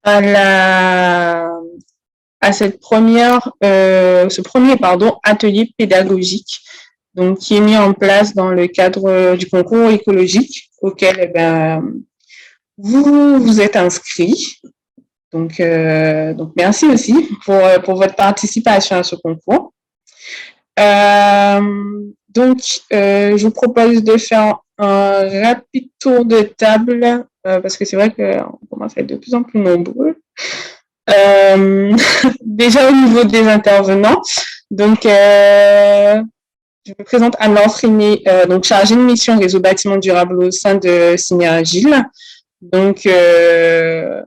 à la à ce premier atelier pédagogique, donc qui est mis en place dans le cadre du concours écologique auquel vous êtes inscrits. Donc merci aussi pour votre participation à ce concours. Je vous propose de faire un rapide tour de table parce que c'est vrai qu'on commence à être de plus en plus nombreux. Déjà au niveau des intervenants, donc je me présente Anne-Laure Frimé, donc chargée de mission réseau bâtiment durable au sein de Synergile. Donc je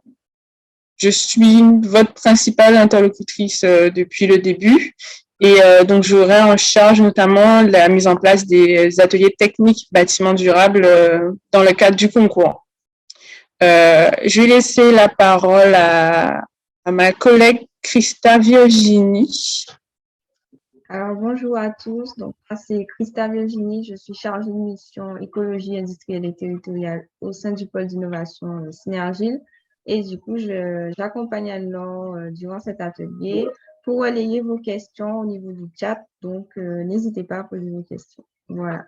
suis votre principale interlocutrice depuis le début et donc j'aurai en charge notamment la mise en place des ateliers techniques bâtiments durables dans le cadre du concours. Je vais laisser la parole à ma collègue Christa Virginie. Alors, bonjour à tous. Donc, moi, c'est Christa Virginie. Je suis chargée de mission écologie industrielle et territoriale au sein du pôle d'innovation Synergile. Et du coup, j'accompagne Anne-Laure durant cet atelier pour relayer vos questions au niveau du chat. Donc, n'hésitez pas à poser vos questions. Voilà.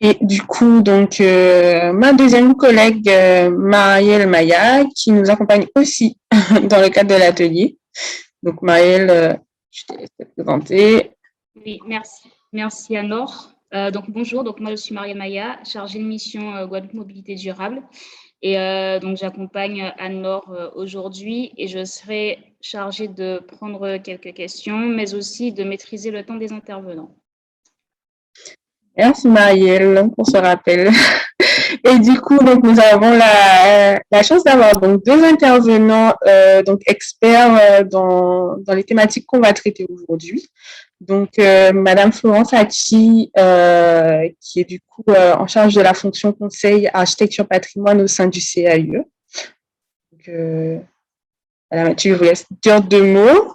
Et du coup, donc, ma deuxième collègue, Marielle Maya, qui nous accompagne aussi dans le cadre de l'atelier. Donc, Marielle, je te laisse te présenter. Oui, merci. Merci Anne-Laure. Donc, bonjour. Donc, moi, je suis Marielle Maya, chargée de mission Guadeloupe Mobilité Durable. Et donc, j'accompagne Anne-Laure aujourd'hui et je serai chargée de prendre quelques questions, mais aussi de maîtriser le temps des intervenants. Merci Marielle pour ce rappel. Et du coup, donc nous avons la chance d'avoir donc deux intervenants donc experts dans les thématiques qu'on va traiter aujourd'hui. Donc Madame Florence Hachi, qui est du coup en charge de la fonction conseil architecture patrimoine au sein du CAUE. Donc Madame Hachi, je vous laisse dire deux mots.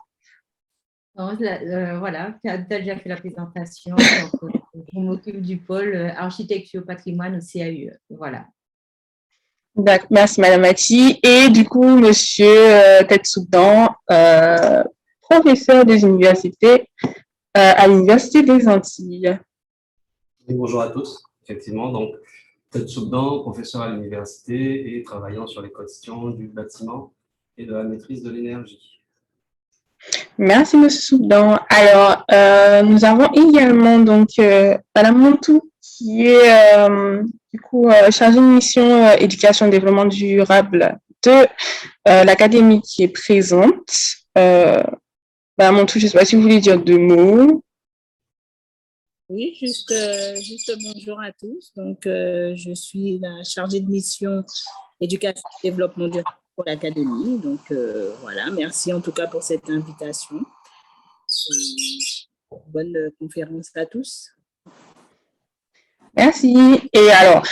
Voilà, tu as déjà fait la présentation. Donc, je m'occupe du pôle architecture patrimoine au CAUE. Voilà. D'accord, merci Madame Hachi. Et du coup, Monsieur Tetsoudan, professeur des universités à l'Université des Antilles. Et bonjour à tous. Effectivement, donc Tetsoudan, professeur à l'université et travaillant sur les questions du bâtiment et de la maîtrise de l'énergie. Merci, Monsieur Soudan. Alors, nous avons également donc Madame Montou, qui est du coup chargée de mission éducation et développement durable de l'académie qui est présente. Madame Montou, je ne sais pas si vous voulez dire deux mots. Oui, juste bonjour à tous. Donc, je suis la chargée de mission éducation et développement durable pour l'académie. Donc, voilà, merci en tout cas pour cette invitation. Bonne conférence à tous. Merci. Et alors,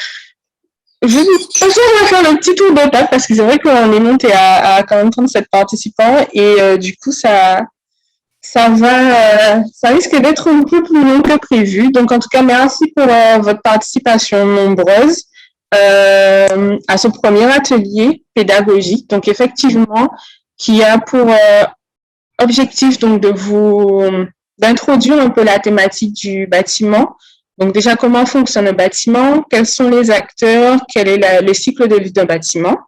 je pense qu'on va faire le petit tour de table parce que c'est vrai qu'on est monté à quand même 37 participants et du coup, ça risque d'être un peu plus long que prévu. Donc, en tout cas, merci pour votre participation nombreuse à ce premier atelier pédagogique. Donc, effectivement, qui a pour objectif donc d'introduire un peu la thématique du bâtiment. Donc, déjà, comment fonctionne un bâtiment, quels sont les acteurs, quel est le cycle de vie d'un bâtiment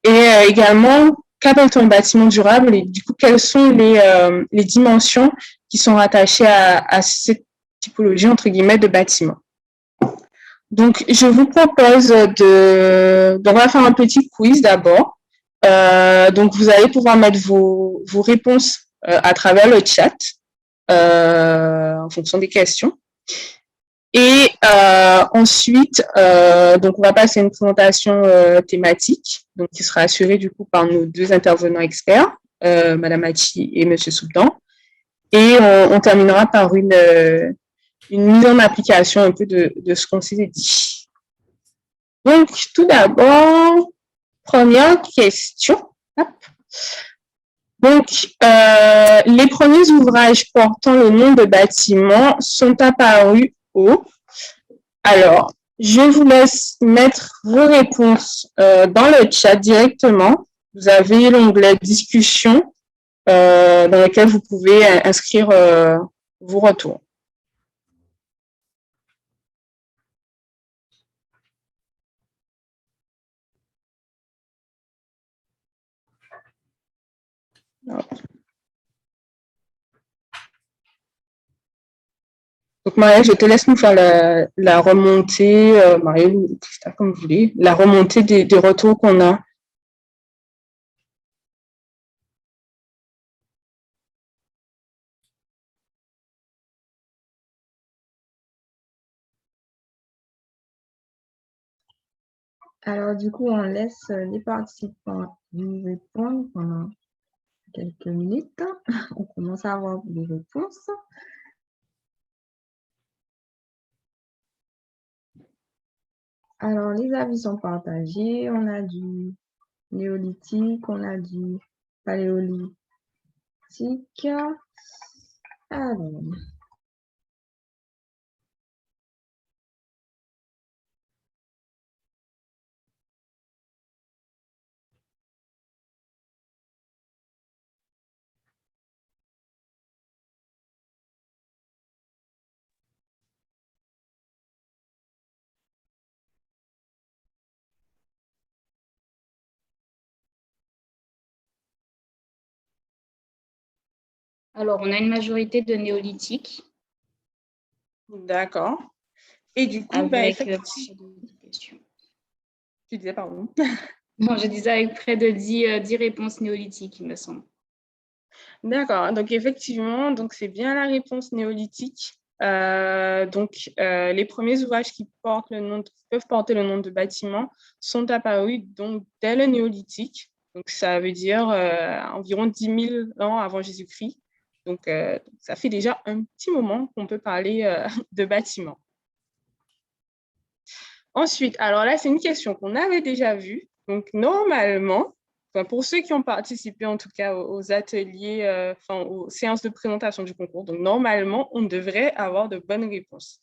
et également qu'appelle-t-on un bâtiment durable et du coup, quelles sont les dimensions qui sont rattachées à cette typologie, entre guillemets, de bâtiment. Donc, je vous propose on va faire un petit quiz d'abord. Donc, vous allez pouvoir mettre vos réponses à travers le chat en fonction des questions. Et ensuite, donc on va passer à une présentation thématique, donc qui sera assurée du coup par nos deux intervenants experts, Madame Hachi et Monsieur Soudan. Et on terminera par une mise en application un peu de ce qu'on s'est dit. Donc, tout d'abord, première question. Hop. Donc, les premiers ouvrages portant le nom de bâtiment sont apparus au. Alors, Je vous laisse mettre vos réponses dans le chat directement. Vous avez l'onglet discussion dans lequel vous pouvez inscrire vos retours. Donc, Maria, je te laisse nous faire la remontée, Maria ou Christophe, comme vous voulez, la remontée des retours qu'on a. Alors, du coup, on laisse les participants nous répondre pendant quelques minutes. On commence à avoir des réponses. Alors, les avis sont partagés. On a du néolithique, on a du paléolithique. Alors, Alors, on a une majorité de néolithiques. D'accord. Et du coup, avec effectivement, près de 10 questions. Tu disais, pardon. Non, je disais avec près de 10 réponses néolithiques, il me semble. D'accord. Donc, effectivement, c'est bien la réponse néolithique. Les premiers ouvrages qui peuvent porter le nom de bâtiment sont apparus donc, dès le néolithique. Donc, ça veut dire environ 10 000 ans avant Jésus-Christ. Donc, ça fait déjà un petit moment qu'on peut parler de bâtiment. Ensuite, alors là, c'est une question qu'on avait déjà vue. Donc, normalement, pour ceux qui ont participé en tout cas aux ateliers, aux séances de présentation du concours, donc normalement, on devrait avoir de bonnes réponses.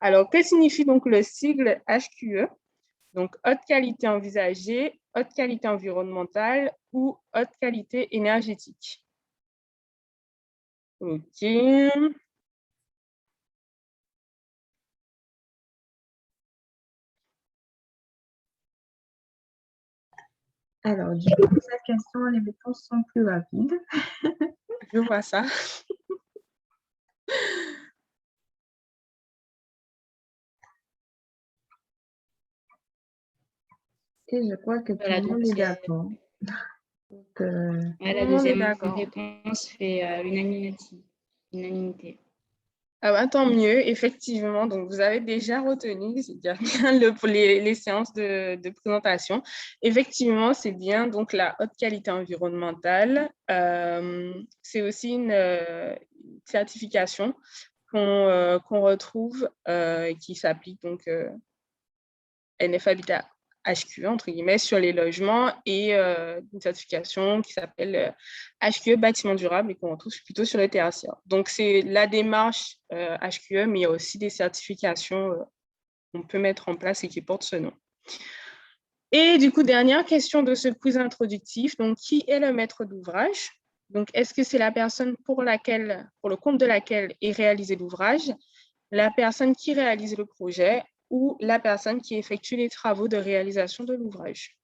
Alors, que signifie donc le sigle HQE? Donc, haute qualité envisagée, haute qualité environnementale ou haute qualité énergétique? OK. Alors, du coup, pour cette question, les réponses sont plus rapides. Je vois ça. Et je crois que tout le monde est d'accord. La deuxième réponse fait l'unanimité. Ah bah, tant mieux, effectivement. Donc, vous avez déjà retenu, c'est bien pour les séances de présentation. Effectivement, c'est bien donc la haute qualité environnementale. C'est aussi une certification qu'on retrouve qui s'applique donc NF Habitat HQE, entre guillemets, sur les logements et une certification qui s'appelle HQE bâtiment durable et qu'on retrouve plutôt sur les terrassières. Donc, c'est la démarche HQE, mais il y a aussi des certifications qu'on peut mettre en place et qui portent ce nom. Et du coup, dernière question de ce quiz introductif. Donc, qui est le maître d'ouvrage? Donc, est-ce que c'est la personne pour le compte de laquelle est réalisé l'ouvrage, la personne qui réalise le projet ou la personne qui effectue les travaux de réalisation de l'ouvrage?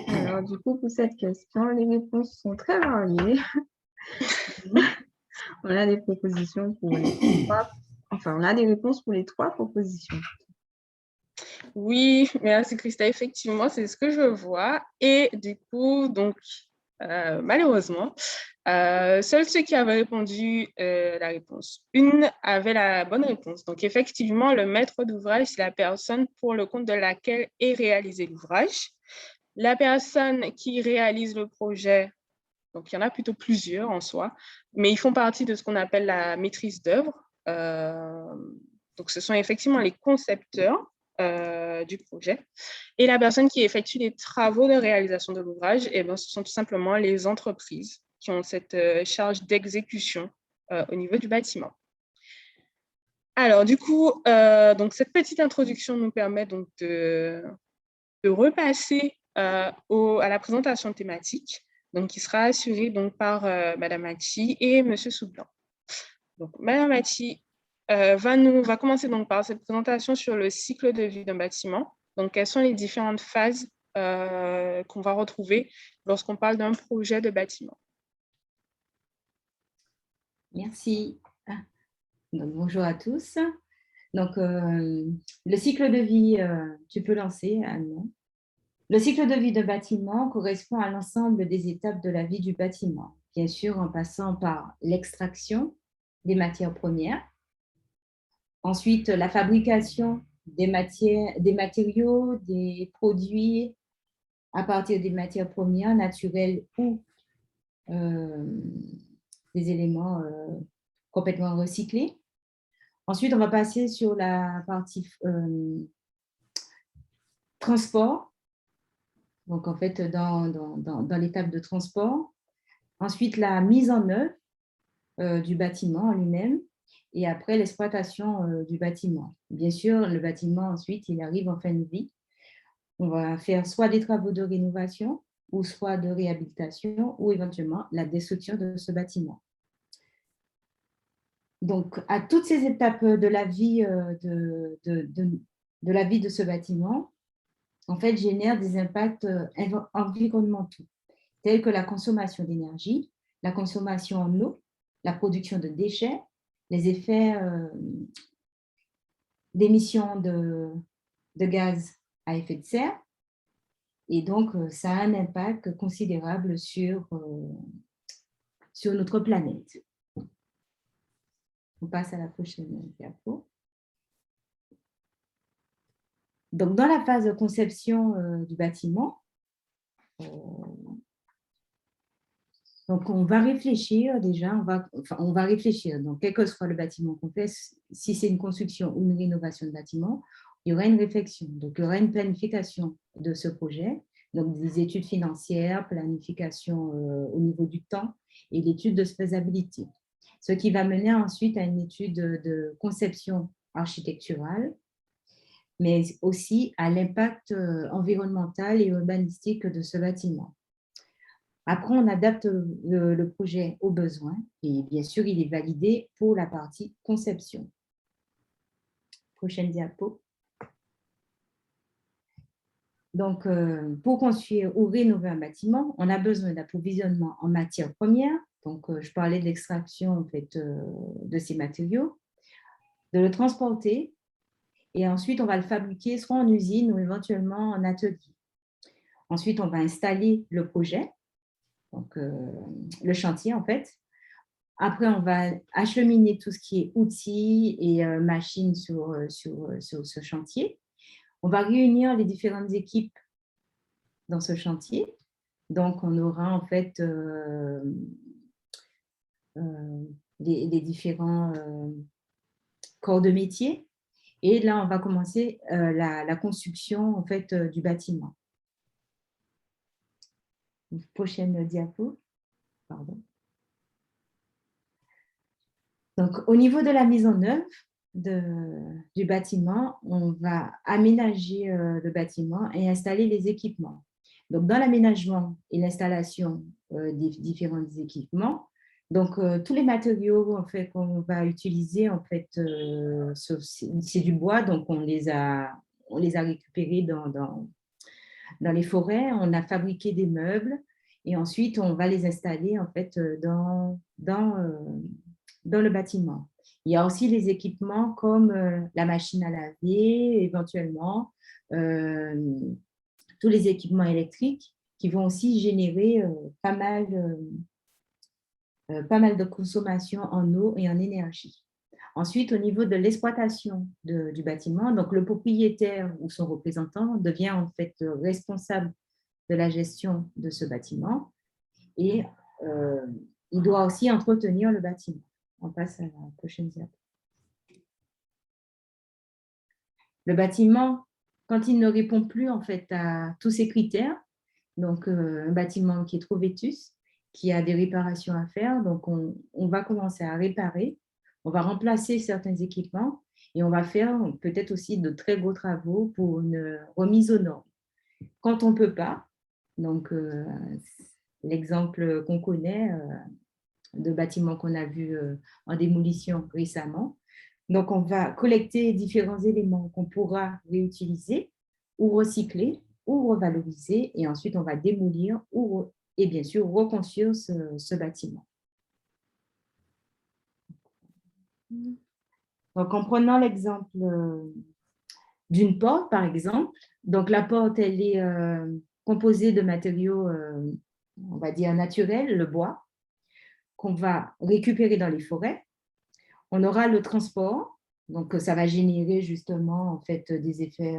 Alors, du coup, pour cette question, les réponses sont très variées. On a des propositions pour les trois. Enfin, on a des réponses pour les trois propositions. Oui, merci Christa. Effectivement, c'est ce que je vois. Et du coup, donc, malheureusement, seuls ceux qui avaient répondu la réponse 1 avaient la bonne réponse. Donc, effectivement, le maître d'ouvrage, c'est la personne pour le compte de laquelle est réalisé l'ouvrage. La personne qui réalise le projet, Donc, il y en a plutôt plusieurs en soi, mais ils font partie de ce qu'on appelle la maîtrise d'œuvre. Donc, ce sont effectivement les concepteurs du projet. Et la personne qui effectue les travaux de réalisation de l'ouvrage, eh bien, ce sont tout simplement les entreprises qui ont cette charge d'exécution au niveau du bâtiment. Alors, du coup, donc, cette petite introduction nous permet donc de repasser à la présentation thématique, donc, qui sera assurée donc, par Madame Hachi et Monsieur Soublan. Donc, Madame Hachi va commencer donc, par cette présentation sur le cycle de vie d'un bâtiment. Donc, quelles sont les différentes phases qu'on va retrouver lorsqu'on parle d'un projet de bâtiment? Merci. Donc, bonjour à tous. Donc, le cycle de vie, tu peux lancer, Anne. Le cycle de vie de bâtiment correspond à l'ensemble des étapes de la vie du bâtiment, bien sûr en passant par l'extraction des matières premières, ensuite la fabrication des matériaux, des produits à partir des matières premières naturelles ou des éléments complètement recyclés. Ensuite, on va passer sur la partie transport. Donc, en fait, dans l'étape de transport. Ensuite, la mise en œuvre du bâtiment en lui-même. Et après, l'exploitation du bâtiment. Bien sûr, le bâtiment, ensuite, il arrive en fin de vie. On va faire soit des travaux de rénovation, ou soit de réhabilitation, ou éventuellement la destruction de ce bâtiment. Donc, à toutes ces étapes de la vie de la vie de ce bâtiment, en fait, génère des impacts environnementaux, tels que la consommation d'énergie, la consommation en eau, la production de déchets, les effets d'émissions de gaz à effet de serre. Et donc, ça a un impact considérable sur notre planète. On passe à la prochaine diapo. Donc, dans la phase de conception du bâtiment, donc on va réfléchir déjà, on va réfléchir, donc quel que soit le bâtiment qu'on fait, si c'est une construction ou une rénovation de bâtiment, il y aura une réflexion, donc il y aura une planification de ce projet, donc des études financières, planification au niveau du temps et l'étude de faisabilité. Ce qui va mener ensuite à une étude de conception architecturale, mais aussi à l'impact environnemental et urbanistique de ce bâtiment. Après, on adapte le projet aux besoins et bien sûr, il est validé pour la partie conception. Prochaine diapo. Donc, pour construire ou rénover un bâtiment, on a besoin d'approvisionnement en matières premières. Donc, je parlais de l'extraction en fait, de ces matériaux, de le transporter et ensuite, on va le fabriquer soit en usine ou éventuellement en atelier. Ensuite, on va installer le projet, donc le chantier en fait. Après, on va acheminer tout ce qui est outils et machines sur ce chantier. On va réunir les différentes équipes dans ce chantier. Donc, on aura en fait les différents corps de métier. Et là, on va commencer la construction en fait, du bâtiment. Prochaine diapo. Pardon. Donc, au niveau de la mise en œuvre du bâtiment, on va aménager le bâtiment et installer les équipements. Donc, dans l'aménagement et l'installation des différents équipements, donc tous les matériaux en fait, qu'on va utiliser, en fait, c'est du bois, donc on les a récupérés dans les forêts, on a fabriqué des meubles et ensuite on va les installer en fait, dans le bâtiment. Il y a aussi les équipements comme la machine à laver, éventuellement, tous les équipements électriques qui vont aussi générer pas mal de consommation en eau et en énergie. Ensuite, au niveau de l'exploitation du bâtiment, donc le propriétaire ou son représentant devient en fait responsable de la gestion de ce bâtiment et il doit aussi entretenir le bâtiment. On passe à la prochaine diapo. Le bâtiment, quand il ne répond plus en fait à tous ces critères, donc un bâtiment qui est trop vétuste, qui a des réparations à faire, donc on va commencer à réparer, on va remplacer certains équipements et on va faire peut-être aussi de très gros travaux pour une remise aux normes. Quand on ne peut pas, donc l'exemple qu'on connaît de bâtiments qu'on a vu en démolition récemment, donc on va collecter différents éléments qu'on pourra réutiliser ou recycler ou revaloriser et ensuite on va démolir et bien sûr reconstruire ce bâtiment. Donc en prenant l'exemple d'une porte par exemple, donc la porte elle est composée de matériaux on va dire naturels, le bois, qu'on va récupérer dans les forêts. On aura le transport, donc ça va générer justement en fait des effets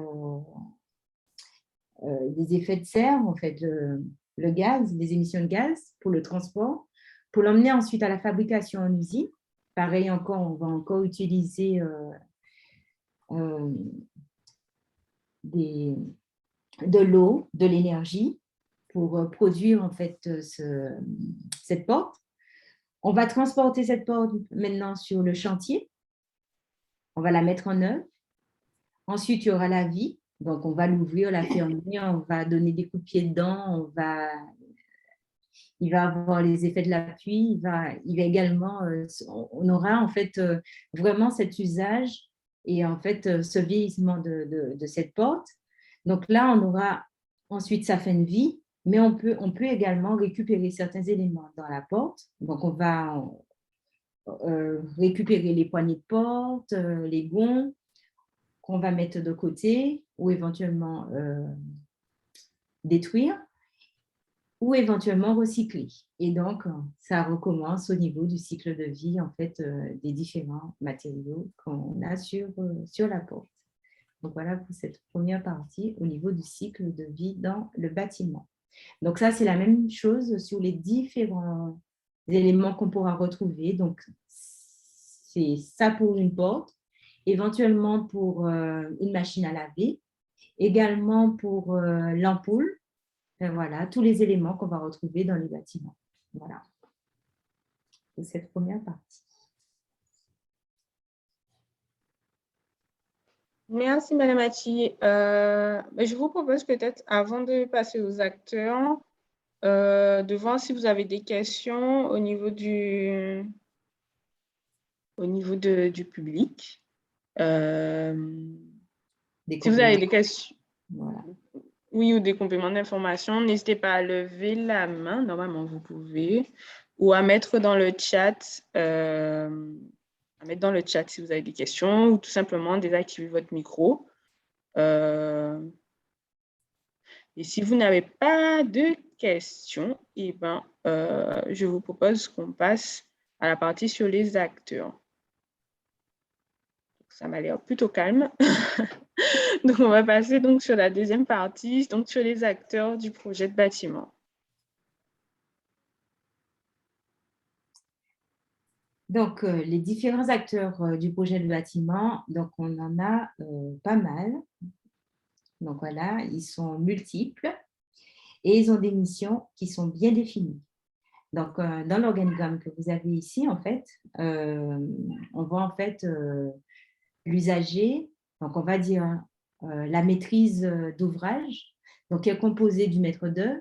de serre, en fait le gaz, les émissions de gaz pour le transport, pour l'emmener ensuite à la fabrication en usine. Pareil encore, on va encore utiliser de l'eau, de l'énergie pour produire en fait cette porte. On va transporter cette porte maintenant sur le chantier. On va la mettre en œuvre. Ensuite, il y aura la vie. Donc, on va l'ouvrir, la fermer, on va donner des coups de pied dedans, il va avoir les effets de la pluie, il va également, on aura en fait vraiment cet usage et en fait ce vieillissement de cette porte. Donc là, on aura ensuite sa fin de vie, mais on peut également récupérer certains éléments dans la porte. Donc, on va récupérer les poignées de porte, les gonds qu'on va mettre de côté ou éventuellement détruire ou éventuellement recycler. Et donc, ça recommence au niveau du cycle de vie en fait, des différents matériaux qu'on a sur la porte. Donc, voilà pour cette première partie au niveau du cycle de vie dans le bâtiment. Donc, ça, c'est la même chose sur les différents éléments qu'on pourra retrouver. Donc, c'est ça pour une porte, éventuellement pour une machine à laver, également pour l'ampoule. Voilà, tous les éléments qu'on va retrouver dans les bâtiments. Voilà, pour cette première partie. Merci, Madame Ati. Je vous propose peut-être, avant de passer aux acteurs, de voir si vous avez des questions au niveau du public. Si vous avez des questions, voilà. Oui, ou des compléments d'information, n'hésitez pas à lever la main, normalement vous pouvez, ou à mettre dans le chat, si vous avez des questions, ou tout simplement désactiver votre micro. Et si vous n'avez pas de questions, eh ben, je vous propose qu'on passe à la partie sur les acteurs. Ça m'a l'air plutôt calme. Donc, on va passer donc sur la deuxième partie, donc sur les acteurs du projet de bâtiment. Donc, les différents acteurs du projet de bâtiment, donc on en a pas mal. Donc, voilà, ils sont multiples et ils ont des missions qui sont bien définies. Donc, dans l'organigramme que vous avez ici, en fait, on voit en fait l'usager, donc on va dire la maîtrise d'ouvrage, donc qui est composée du maître d'œuvre,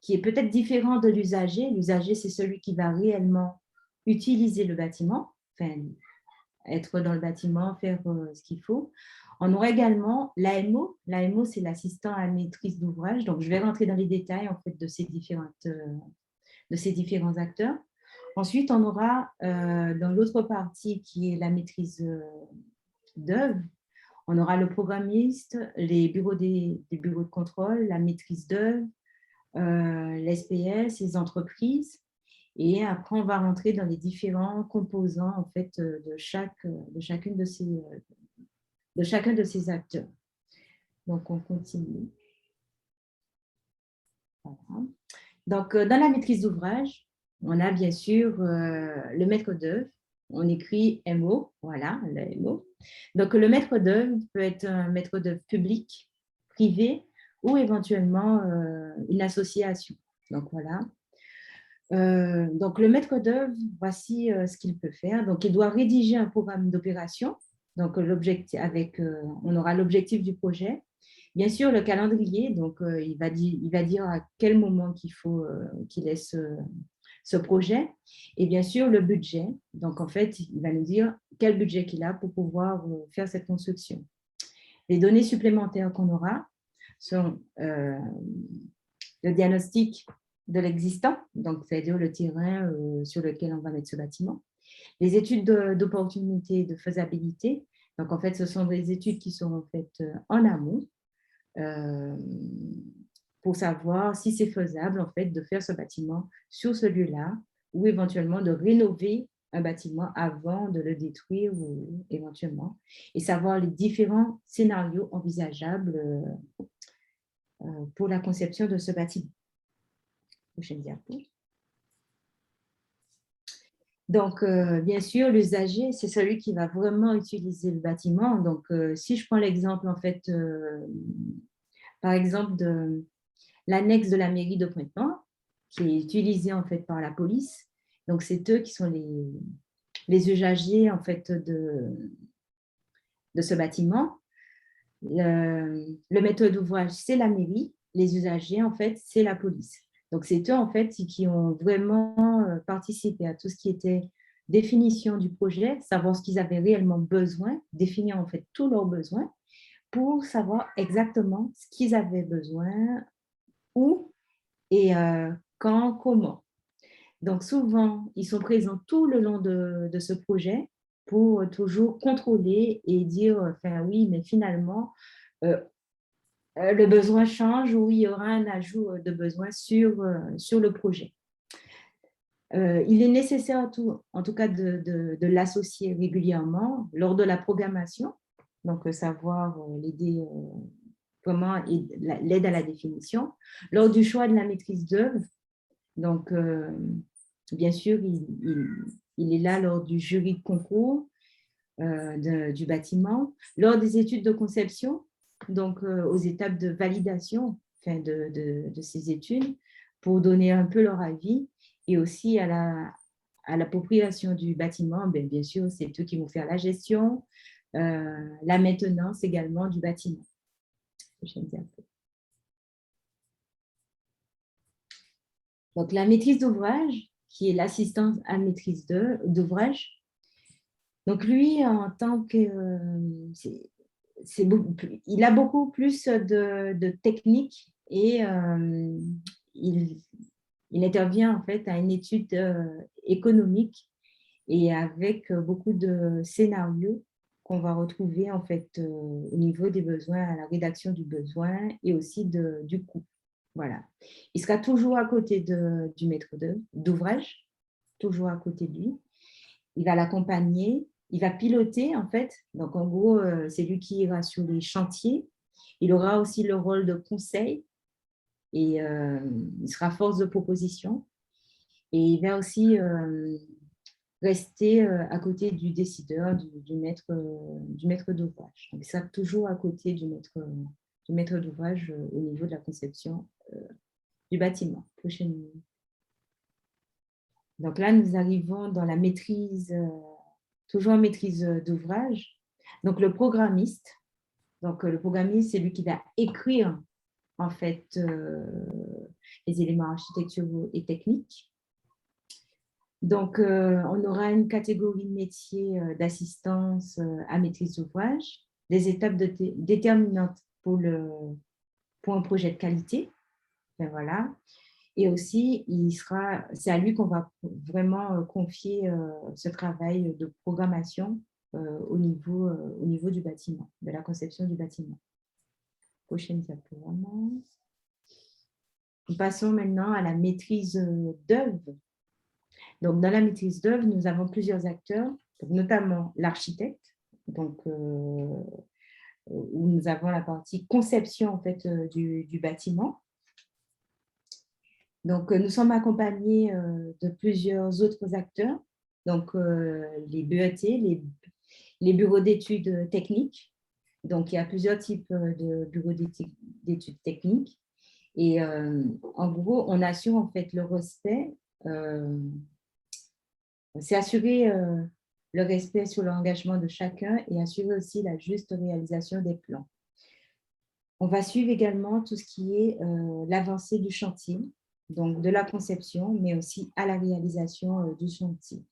qui est peut-être différent de l'usager. L'usager, c'est celui qui va réellement utiliser le bâtiment, enfin, être dans le bâtiment, faire ce qu'il faut. On aura également l'AMO. L'AMO, c'est l'assistant à maîtrise d'ouvrage. Donc, je vais rentrer dans les détails en fait, de ces différents acteurs. Ensuite, on aura dans l'autre partie qui est la maîtrise d'œuvre, on aura le programmiste, les bureaux des bureaux de contrôle, la maîtrise d'œuvre, l'SPS, les entreprises. Et après, on va rentrer dans les différents composants en fait, de chacun de ces acteurs. Donc, on continue. Voilà. Donc, dans la maîtrise d'ouvrage, on a bien sûr le maître d'œuvre. On écrit MO, voilà, le MO. Donc, le maître d'œuvre peut être un maître d'œuvre public, privé ou éventuellement une association. Donc, voilà. Donc, le maître d'œuvre, voici ce qu'il peut faire. Donc, il doit rédiger un programme d'opération. Donc, on aura l'objectif du projet. Bien sûr, le calendrier. Donc, il va dire à quel moment qu'il faut qu'il ait ce projet. Et bien sûr, le budget. Donc, en fait, il va nous dire quel budget qu'il a pour pouvoir faire cette construction. Les données supplémentaires qu'on aura sont le diagnostic de l'existant, donc c'est-à-dire le terrain sur lequel on va mettre ce bâtiment. Les études d'opportunité et de faisabilité, donc en fait, ce sont des études qui sont faites en amont pour savoir si c'est faisable en fait de faire ce bâtiment sur ce lieu-là ou éventuellement de rénover un bâtiment avant de le détruire ou éventuellement, et savoir les différents scénarios envisageables pour la conception de ce bâtiment. Prochaine diapo. Donc, bien sûr, l'usager, c'est celui qui va vraiment utiliser le bâtiment. Donc, si je prends l'exemple, en fait, par exemple, de l'annexe de la mairie de Pointe-Noire, qui est utilisée, en fait, par la police. Donc, c'est eux qui sont les usagers, en fait, de ce bâtiment. Le maître d'ouvrage, c'est la mairie. Les usagers, en fait, c'est la police. Donc, c'est eux, en fait, qui ont vraiment participé à tout ce qui était définition du projet, savoir ce qu'ils avaient réellement besoin, définir, en fait, tous leurs besoins pour savoir exactement ce qu'ils avaient besoin, où et quand, comment. Donc, souvent, ils sont présents tout le long de ce projet pour toujours contrôler et dire, enfin, oui, mais finalement, le besoin change ou il y aura un ajout de besoin sur le projet. Il est nécessaire en tout cas de l'associer régulièrement lors de la programmation, donc savoir l'aider vraiment, l'aide à la définition, lors du choix de la maîtrise d'œuvre. Donc, bien sûr, il est là lors du jury de concours du bâtiment, lors des études de conception, donc aux étapes de validation de ces études, pour donner un peu leur avis, et aussi à l'appropriation du bâtiment. Bien sûr, c'est eux qui vont faire la gestion, la maintenance également du bâtiment. Prochaine diapo. Donc, la maîtrise d'ouvrage, qui est l'assistance à maîtrise d'ouvrage. Donc, lui, en tant que... il a beaucoup plus de techniques et il intervient en fait à une étude économique et avec beaucoup de scénarios qu'on va retrouver en fait au niveau des besoins, à la rédaction du besoin et aussi du coût. Voilà. Il sera toujours à côté du maître d'ouvrage, toujours à côté de lui. Il va l'accompagner, il va piloter en fait. Donc en gros, c'est lui qui ira sur les chantiers. Il aura aussi le rôle de conseil et il sera force de proposition. Et il va aussi rester à côté du décideur, du maître d'ouvrage. Donc il sera toujours à côté du maître d'ouvrage au niveau de la conception du bâtiment. Prochaine. Donc là, nous arrivons dans la maîtrise, toujours en maîtrise d'ouvrage. Donc le programmiste, c'est lui qui va écrire en fait les éléments architecturaux et techniques. Donc on aura une catégorie de métiers d'assistance à maîtrise d'ouvrage, des étapes déterminantes pour un projet de qualité. Ben voilà. Et aussi, c'est à lui qu'on va vraiment confier ce travail de programmation au niveau du bâtiment, de la conception du bâtiment. Prochaine diapo. Nous passons maintenant à la maîtrise d'œuvre. Donc, dans la maîtrise d'œuvre, nous avons plusieurs acteurs, notamment l'architecte, donc où nous avons la partie conception en fait, du bâtiment. Donc, nous sommes accompagnés de plusieurs autres acteurs, donc les BET, les bureaux d'études techniques. Donc, il y a plusieurs types de bureaux d'études techniques. Et en gros, on assure en fait le respect, c'est assurer le respect sur l'engagement de chacun et assurer aussi la juste réalisation des plans. On va suivre également tout ce qui est l'avancée du chantier, donc de la conception, mais aussi à la réalisation du chantier.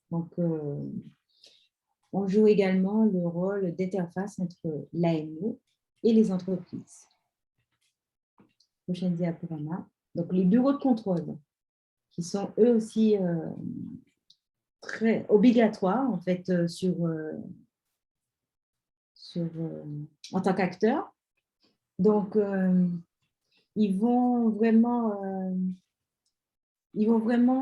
Donc, on joue également le rôle d'interface entre l'AMO et les entreprises. Prochaine diaporama. Donc, les bureaux de contrôle, qui sont eux aussi très obligatoires, en fait, en tant qu'acteurs. Donc, ils vont vraiment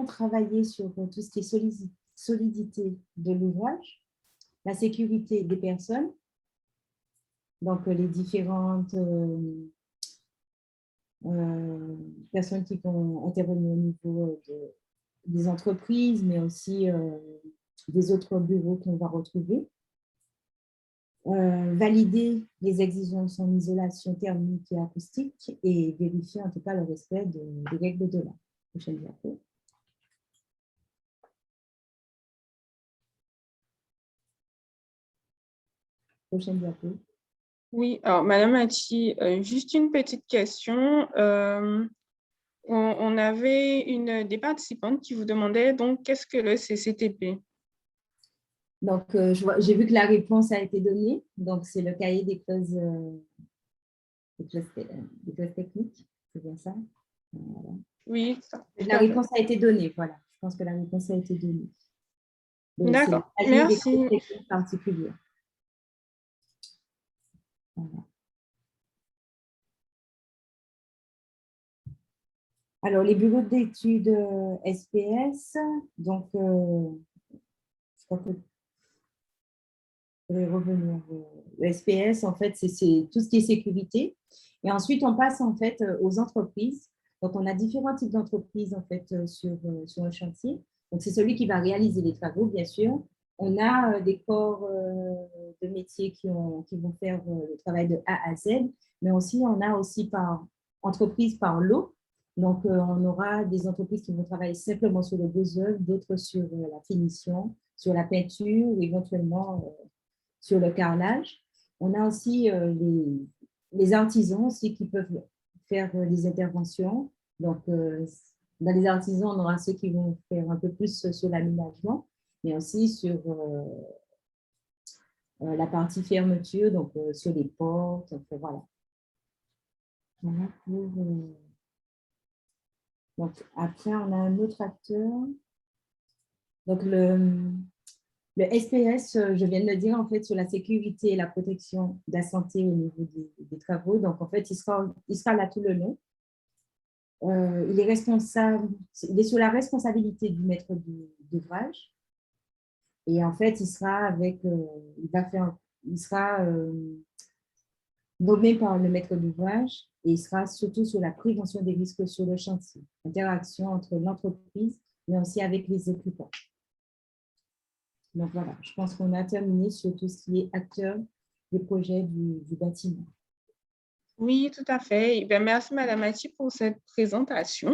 travailler sur tout ce qui est solidité de l'ouvrage, la sécurité des personnes, donc les différentes personnes qui vont intervenir au niveau des entreprises, mais aussi des autres bureaux qu'on va retrouver. Valider les exigences en isolation thermique et acoustique et vérifier en tout cas le respect des règles de l'art. Prochaine diapo. Prochaine diapo. Oui, alors Madame Hachi, juste une petite question. On avait des participantes qui vous demandaient donc qu'est-ce que le CCTP? Donc, j'ai vu que la réponse a été donnée. Donc, c'est le cahier des clauses techniques. C'est bien ça? Voilà. Oui. La réponse a été donnée. Voilà. Je pense que la réponse a été donnée. D'accord. Merci. Particulier. Voilà. Alors, les bureaux d'études SPS, donc, je crois que je vais revenir. Le SPS, en fait, c'est tout ce qui est sécurité. Et ensuite, on passe en fait aux entreprises. Donc, on a différents types d'entreprises en fait sur un chantier. Donc, c'est celui qui va réaliser les travaux, bien sûr. On a des corps de métiers qui vont faire le travail de A à Z, mais aussi, on a aussi par entreprise par lot. Donc, on aura des entreprises qui vont travailler simplement sur le beaux œuvres, d'autres sur la finition, sur la peinture, éventuellement sur le carrelage. On a aussi les artisans aussi qui peuvent faire des interventions. Donc, dans les artisans, on aura ceux qui vont faire un peu plus sur l'aménagement, mais aussi sur la partie fermeture, donc sur les portes. Enfin, voilà. Voilà pour, donc, après, on a un autre acteur. Donc, le SPS, je viens de le dire, en fait, sur la sécurité et la protection de la santé au niveau des travaux. Donc, en fait, il sera là tout le long. Il est responsable, il est sur la responsabilité du maître d'ouvrage. Et en fait, il sera nommé par le maître d'ouvrage et il sera surtout sur la prévention des risques sur le chantier, interaction entre l'entreprise, mais aussi avec les occupants. Donc voilà, je pense qu'on a terminé sur tout ce qui est acteur des projets du bâtiment. Oui, tout à fait. Eh bien, merci Madame Hachi pour cette présentation.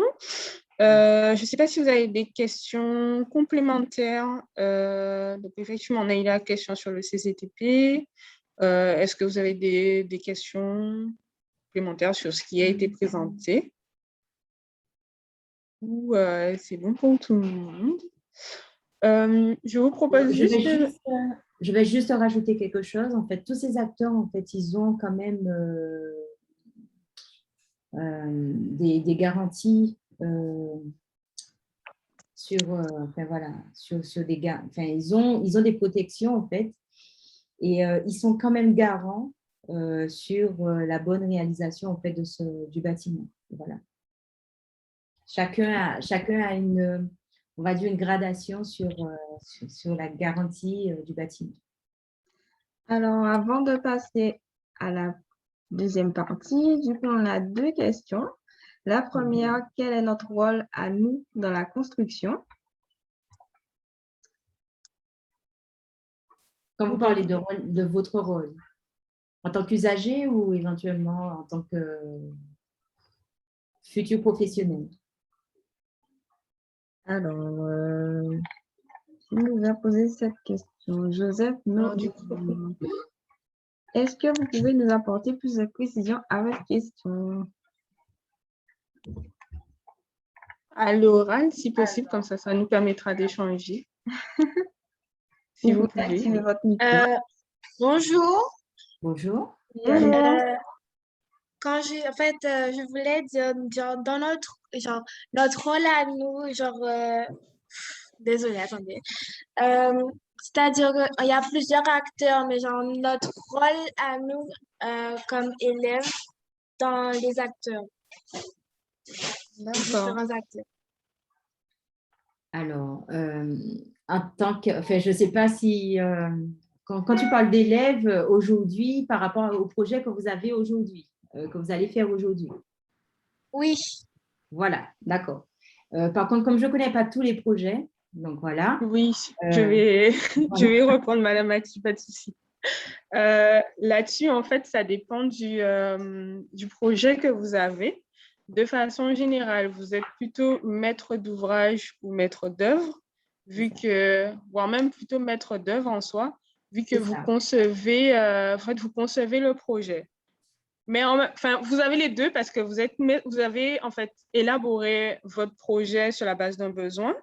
Je ne sais pas si vous avez des questions complémentaires. Donc effectivement, on a eu la question sur le CCTP. Est-ce que vous avez des questions complémentaires sur ce qui a été présenté? Ou c'est bon pour tout le monde? Je vous propose Je vais juste rajouter quelque chose. En fait, tous ces acteurs, en fait, ils ont quand même des garanties enfin, voilà, sur des gars. Enfin, ils ont des protections, en fait, et ils sont quand même garants sur la bonne réalisation, en fait, du bâtiment. Voilà. Chacun a on va dire, une gradation sur la garantie du bâtiment. Alors, avant de passer à la deuxième partie, du coup, on a deux questions. La première, quel est notre rôle à nous dans la construction? Quand vous parlez de votre rôle, en tant qu'usager ou éventuellement en tant que futur professionnel? Alors, qui nous a posé cette question? Joseph, non, du coup. Est-ce que vous pouvez nous apporter plus de précision à votre question? À l'oral, si possible, comme ça nous permettra d'échanger. Si vous pouvez. Activez votre micro. Bonjour. Bonjour. Bonjour. Je voulais dire, dans notre rôle à nous, désolée, attendez. C'est-à-dire qu'il y a plusieurs acteurs, mais notre rôle à nous, comme élèves, dans les acteurs, dans différents acteurs. Alors, en tant que, enfin, je ne sais pas si, quand tu parles d'élèves aujourd'hui, par rapport au projet que vous avez aujourd'hui, que vous allez faire aujourd'hui. Oui. Voilà, d'accord. Par contre, comme je ne connais pas tous les projets, donc voilà. Oui, je vais reprendre Madame Mati, pas de souci. Là-dessus, en fait, ça dépend du projet que vous avez. De façon générale, vous êtes plutôt maître d'ouvrage ou maître d'œuvre, voire même plutôt maître d'œuvre en soi, vu que vous concevez le projet. Mais vous avez les deux parce que vous avez en fait élaboré votre projet sur la base d'un besoin.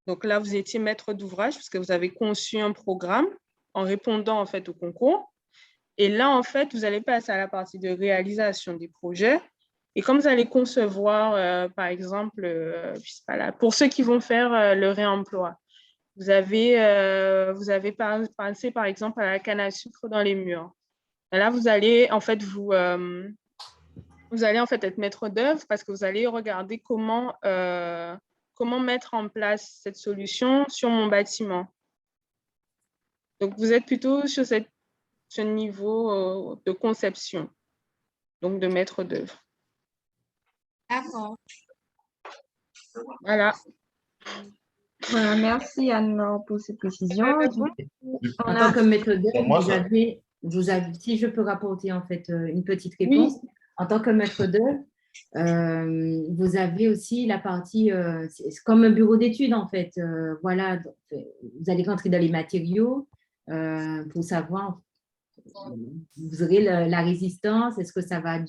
Donc là, vous étiez maître d'ouvrage parce que vous avez conçu un programme en répondant en fait au concours. Et là, en fait, vous allez passer à la partie de réalisation des projets. Et comme vous allez concevoir, par exemple, je sais pas là, pour ceux qui vont faire le réemploi, vous avez pensé, par exemple, à la canne à sucre dans les murs. Et là, vous allez en fait être maître d'œuvre parce que vous allez regarder comment mettre en place cette solution sur mon bâtiment. Donc, vous êtes plutôt sur ce niveau de conception, donc de maître d'œuvre. D'accord. Voilà. Voilà, merci Anne-Laure pour ces précisions. En tant que maître d'œuvre, si je peux rapporter en fait une petite réponse, oui. En tant que maître d'œuvre, vous avez aussi la partie, c'est comme un bureau d'études en fait. Voilà, donc, vous allez rentrer dans les matériaux pour savoir, vous aurez la résistance, est-ce que ça va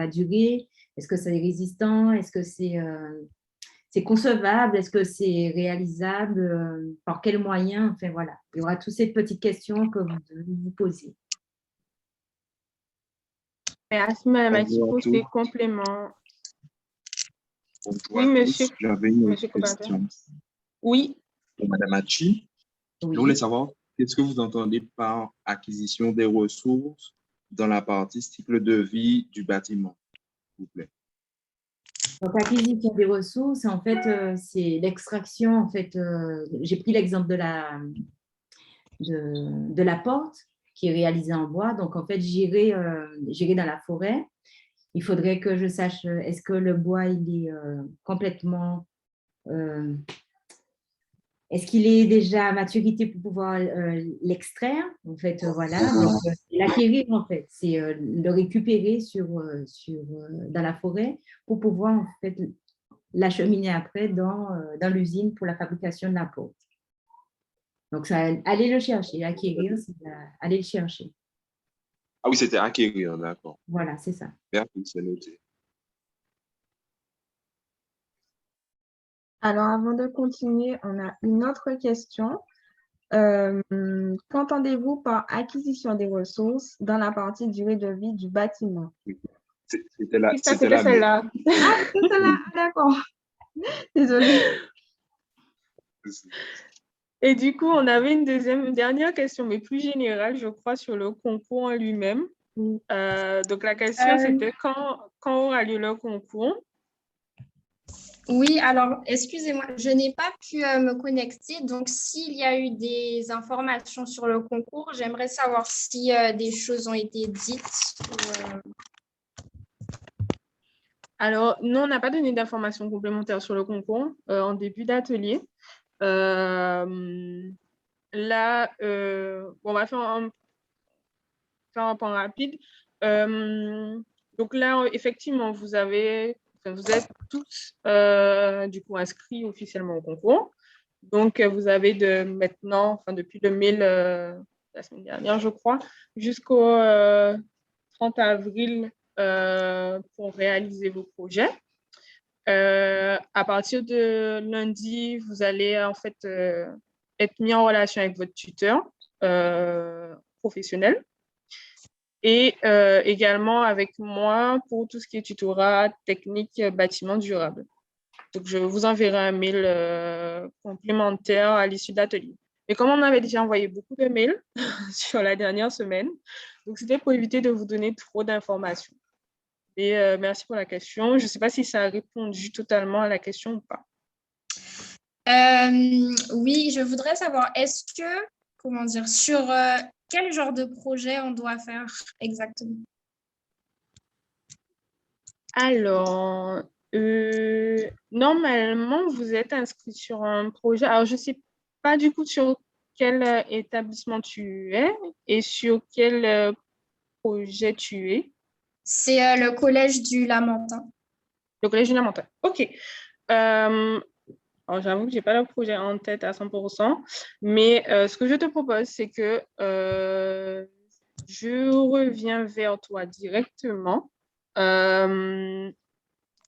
durer, est-ce que c'est résistant, est-ce que c'est concevable, est-ce que c'est réalisable, par quels moyens, enfin voilà. Il y aura toutes ces petites questions que vous devez vous poser. Merci Madame Mati pour ces compléments. Oui, monsieur. J'avais une question. Oui. Pour Madame Mati, je voulais savoir qu'est-ce que vous entendez par acquisition des ressources dans la partie cycle de vie du bâtiment, s'il vous plaît. Donc, l'acquisition des ressources, en fait, c'est l'extraction. En fait, j'ai pris l'exemple de la porte qui est réalisée en bois. Donc, en fait, j'irai dans la forêt. Il faudrait que je sache, est-ce que le bois, il est complètement... est-ce qu'il est déjà à maturité pour pouvoir l'extraire? En fait, voilà. Donc, l'acquérir, en fait, c'est le récupérer dans la forêt pour pouvoir, en fait, l'acheminer après dans l'usine pour la fabrication de la porte. Donc, ça, aller le chercher, acquérir, c'est aller le chercher. Ah oui, c'était acquérir, d'accord. Voilà, c'est ça. Merci, c'est noté. Alors, avant de continuer, on a une autre question. Qu'entendez-vous par acquisition des ressources dans la partie durée de vie du bâtiment? C'était là. C'était celle-là. Ah, c'était celle-là, d'accord. Désolée. Et du coup, on avait une dernière question, mais plus générale, je crois, sur le concours en lui-même. Donc, la question, c'était quand aura lieu le concours? Oui, alors, excusez-moi, je n'ai pas pu me connecter. Donc, s'il y a eu des informations sur le concours, j'aimerais savoir si des choses ont été dites. Alors, nous, on n'a pas donné d'informations complémentaires sur le concours en début d'atelier. Là, on va faire un point rapide. Donc là, effectivement, vous êtes tous du coup inscrits officiellement au concours. Donc, vous avez depuis le mail la semaine dernière, je crois, jusqu'au 30 avril pour réaliser vos projets. À partir de lundi, vous allez en fait être mis en relation avec votre tuteur professionnel et également avec moi pour tout ce qui est tutorat technique bâtiment durable. Donc, je vous enverrai un mail complémentaire à l'issue de l'atelier. Et comme on avait déjà envoyé beaucoup de mails sur la dernière semaine, donc c'était pour éviter de vous donner trop d'informations. Et merci pour la question. Je ne sais pas si ça a répondu totalement à la question ou pas. Oui, je voudrais savoir, sur quel genre de projet on doit faire exactement? Alors, normalement, vous êtes inscrit sur un projet. Alors, je ne sais pas du coup sur quel établissement tu es et sur quel projet tu es. C'est le collège du Lamentin. Le collège du Lamentin. OK. Alors, j'avoue que je n'ai pas le projet en tête à 100%, mais ce que je te propose, c'est que je reviens vers toi directement.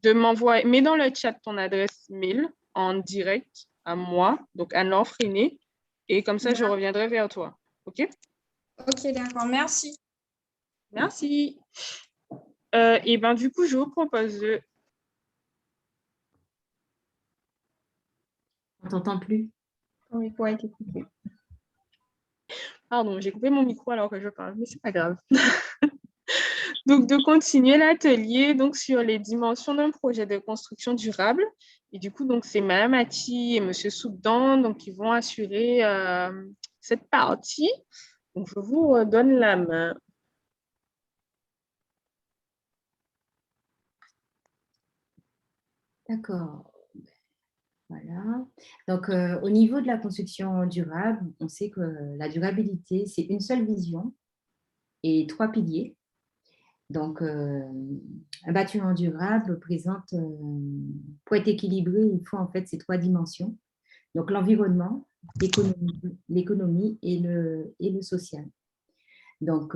De m'envoyer, mets dans le chat ton adresse mail en direct à moi, donc à Anne-Laure Freinet, et comme ça, je reviendrai vers toi. OK? OK, d'accord. Merci. Merci. Et bien, du coup, je vous propose de... On t'entend plus. Ton micro a été coupé. Pardon, j'ai coupé mon micro alors que je parle, mais c'est pas grave. Donc, de continuer l'atelier sur les dimensions d'un projet de construction durable. Et du coup, donc, c'est Mme Ati et M. Soubdan qui vont assurer cette partie. Donc, je vous redonne la main. D'accord. Voilà. Donc, au niveau de la construction durable, on sait que la durabilité, c'est une seule vision et 3 piliers. Donc, un bâtiment durable présente, pour être équilibré, il faut en fait ces 3 dimensions. Donc, l'environnement, l'économie et le social. Donc,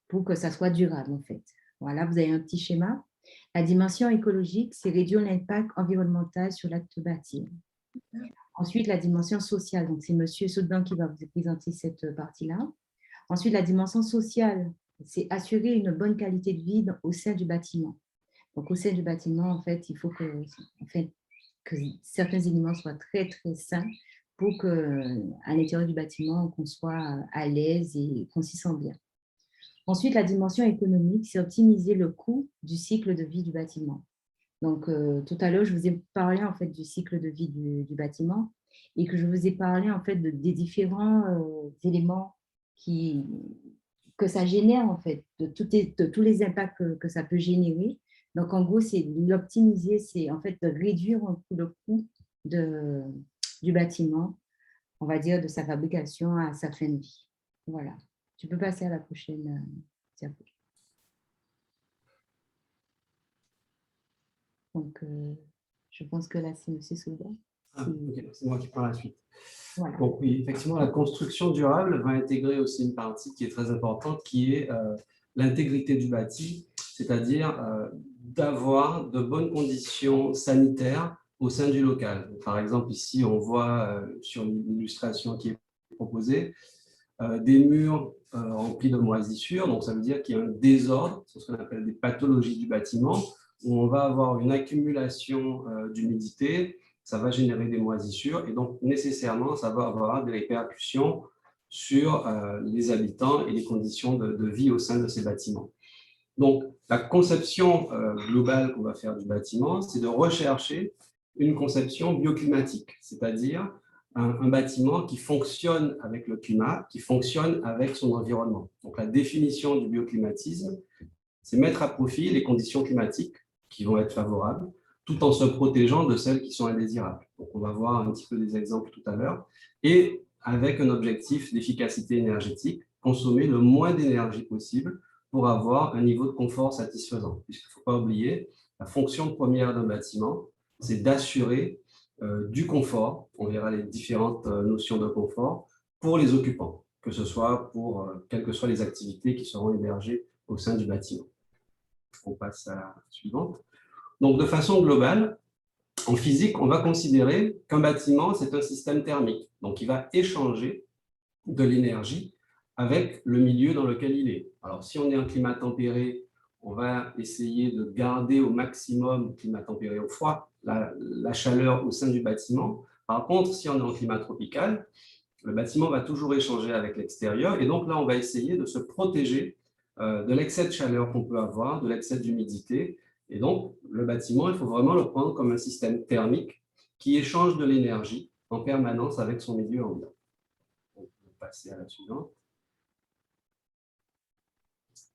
pour que ça soit durable, en fait. Voilà, vous avez un petit schéma. La dimension écologique, c'est réduire l'impact environnemental sur l'acte bâti. Ensuite, la dimension sociale, donc c'est M. Soudban qui va vous présenter cette partie-là. Ensuite, la dimension sociale, c'est assurer une bonne qualité de vie au sein du bâtiment. Donc, au sein du bâtiment, en fait, il faut que certains éléments soient très, très sains pour qu'à l'intérieur du bâtiment, qu'on soit à l'aise et qu'on s'y sent bien. Ensuite, la dimension économique, c'est optimiser le coût du cycle de vie du bâtiment. Donc, tout à l'heure, je vous ai parlé en fait du cycle de vie du bâtiment et que je vous ai parlé en fait des différents éléments que ça génère en fait, de tous les impacts que ça peut générer. Donc, en gros, c'est l'optimiser, c'est en fait de réduire le coût du bâtiment, on va dire, de sa fabrication à sa fin de vie. Voilà. Tu peux passer à la prochaine diapo. Donc, je pense que là, c'est M. Soudban. Okay. C'est moi qui prends la suite. Voilà. Donc oui, effectivement, la construction durable va intégrer aussi une partie qui est très importante, qui est l'intégrité du bâti, c'est-à-dire d'avoir de bonnes conditions sanitaires au sein du local. Par exemple, ici, on voit sur l'illustration qui est proposée, des murs remplis de moisissures, donc ça veut dire qu'il y a un désordre, c'est ce qu'on appelle des pathologies du bâtiment, où on va avoir une accumulation d'humidité, ça va générer des moisissures et donc nécessairement ça va avoir des répercussions sur les habitants et les conditions de vie au sein de ces bâtiments. Donc la conception globale qu'on va faire du bâtiment, c'est de rechercher une conception bioclimatique, c'est-à-dire un bâtiment qui fonctionne avec le climat, qui fonctionne avec son environnement. Donc, la définition du bioclimatisme, c'est mettre à profit les conditions climatiques qui vont être favorables, tout en se protégeant de celles qui sont indésirables. Donc, on va voir un petit peu des exemples tout à l'heure. Et avec un objectif d'efficacité énergétique, consommer le moins d'énergie possible pour avoir un niveau de confort satisfaisant. Puisqu'il ne faut pas oublier, la fonction première d'un bâtiment, c'est d'assurer du confort, on verra les différentes notions de confort, pour les occupants, que ce soit pour quelles que soient les activités qui seront hébergées au sein du bâtiment. On passe à la suivante. Donc, de façon globale, en physique, on va considérer qu'un bâtiment, c'est un système thermique. Donc, il va échanger de l'énergie avec le milieu dans lequel il est. Alors, si on est en climat tempéré, on va essayer de garder au maximum, climat tempéré au froid, la chaleur au sein du bâtiment. Par contre, si on est en climat tropical, le bâtiment va toujours échanger avec l'extérieur. Et donc là, on va essayer de se protéger de l'excès de chaleur qu'on peut avoir, de l'excès d'humidité. Et donc, le bâtiment, il faut vraiment le prendre comme un système thermique qui échange de l'énergie en permanence avec son milieu ambiant. On va passer à la suivante.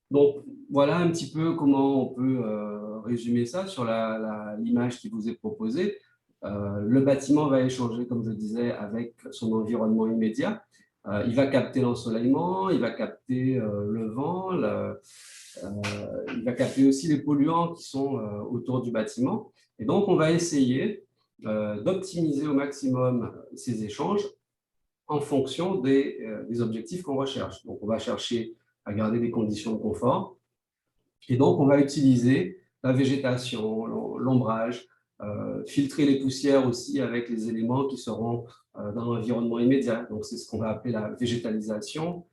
Donc, voilà un petit peu comment on peut résumer ça sur l'image qui vous est proposée. Le bâtiment va échanger, comme je disais, avec son environnement immédiat. Il va capter l'ensoleillement, il va capter le vent, il va capter aussi les polluants qui sont autour du bâtiment. Et donc, on va essayer d'optimiser au maximum ces échanges en fonction des objectifs qu'on recherche. Donc, on va chercher à garder des conditions de confort. Et donc, on va utiliser la végétation, l'ombrage, filtrer les poussières aussi avec les éléments qui seront dans l'environnement immédiat. Donc, c'est ce qu'on va appeler la végétalisation,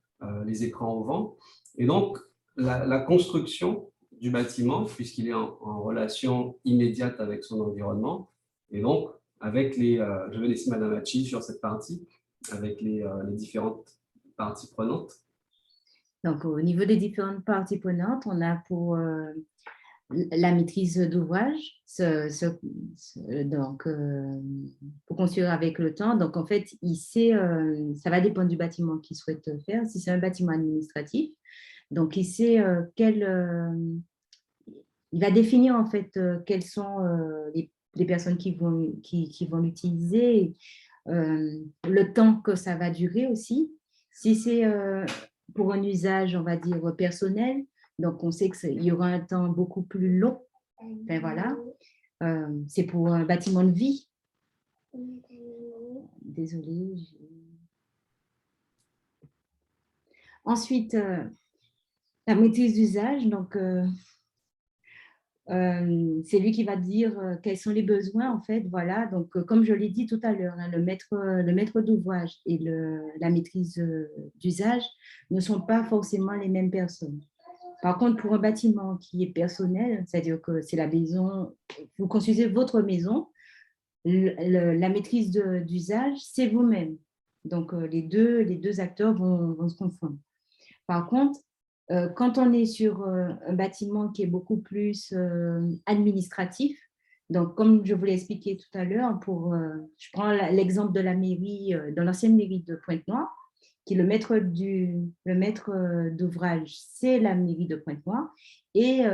les écrans au vent. Et donc, la construction du bâtiment, puisqu'il est en relation immédiate avec son environnement, et donc, avec je vais laisser Madame Hachi sur cette partie, avec les différentes parties prenantes. Donc, au niveau des différentes parties prenantes, on a pour la maîtrise d'ouvrage, pour construire avec le temps. Donc, en fait, ça va dépendre du bâtiment qu'il souhaite faire. Si c'est un bâtiment administratif, donc il sait il va définir en fait quelles sont les personnes qui vont l'utiliser, le temps que ça va durer aussi. Si c'est pour un usage, on va dire, personnel, donc on sait qu'il y aura un temps beaucoup plus long. Enfin, voilà. C'est pour un bâtiment de vie. Désolée. Ensuite, la maîtrise d'usage, donc c'est lui qui va dire quels sont les besoins, en fait, voilà. Donc, comme je l'ai dit tout à l'heure, hein, le maître d'ouvrage et la maîtrise d'usage ne sont pas forcément les mêmes personnes. Par contre, pour un bâtiment qui est personnel, c'est-à-dire que c'est la maison, vous construisez votre maison, la maîtrise d'usage, c'est vous-même. Donc, les deux acteurs vont se confondre. Par contre, quand on est sur un bâtiment qui est beaucoup plus administratif, donc comme je vous l'ai expliqué tout à l'heure, je prends l'exemple de la mairie, de l'ancienne mairie de Pointe-Noire, qui est le maître d'ouvrage, c'est la mairie de Pointe-Noire, et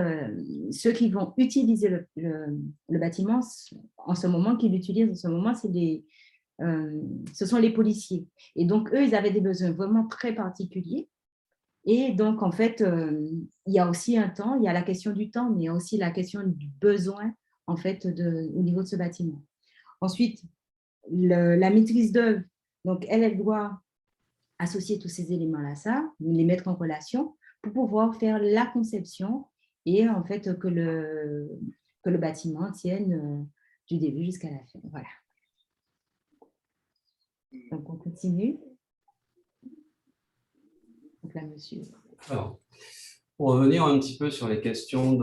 ceux qui vont utiliser le bâtiment en ce moment, qui l'utilisent en ce moment, ce sont les policiers. Et donc, eux, ils avaient des besoins vraiment très particuliers. Et donc, en fait, il y a aussi un temps, il y a la question du temps, mais il y a aussi la question du besoin, en fait, au niveau de ce bâtiment. Ensuite, la maîtrise d'œuvre, donc elle doit associer tous ces éléments-là, les mettre en relation pour pouvoir faire la conception et en fait que le bâtiment tienne du début jusqu'à la fin. Voilà. Donc, on continue. Donc là, monsieur. Alors, pour revenir un petit peu sur les questions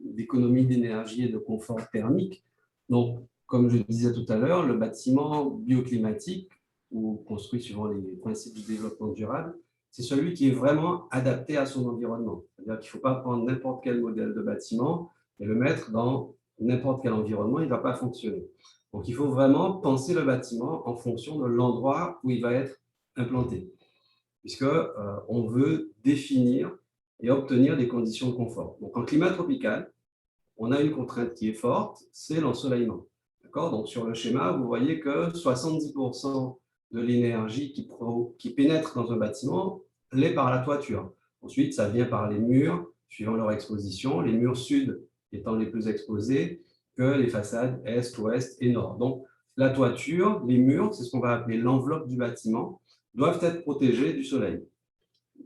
d'économie d'énergie et de confort thermique, donc, comme je disais tout à l'heure, le bâtiment bioclimatique ou construit suivant les principes du développement durable, c'est celui qui est vraiment adapté à son environnement. C'est-à-dire qu'il ne faut pas prendre n'importe quel modèle de bâtiment et le mettre dans n'importe quel environnement, il ne va pas fonctionner. Donc, il faut vraiment penser le bâtiment en fonction de l'endroit où il va être implanté, puisqu'on veut définir et obtenir des conditions de confort. Donc, en climat tropical, on a une contrainte qui est forte, c'est l'ensoleillement. Donc, sur le schéma, vous voyez que 70% de l'énergie qui pénètre dans un bâtiment l'est par la toiture. Ensuite, ça vient par les murs, suivant leur exposition, les murs sud étant les plus exposés que les façades est, ouest et nord. Donc, la toiture, les murs, c'est ce qu'on va appeler l'enveloppe du bâtiment, doivent être protégés du soleil.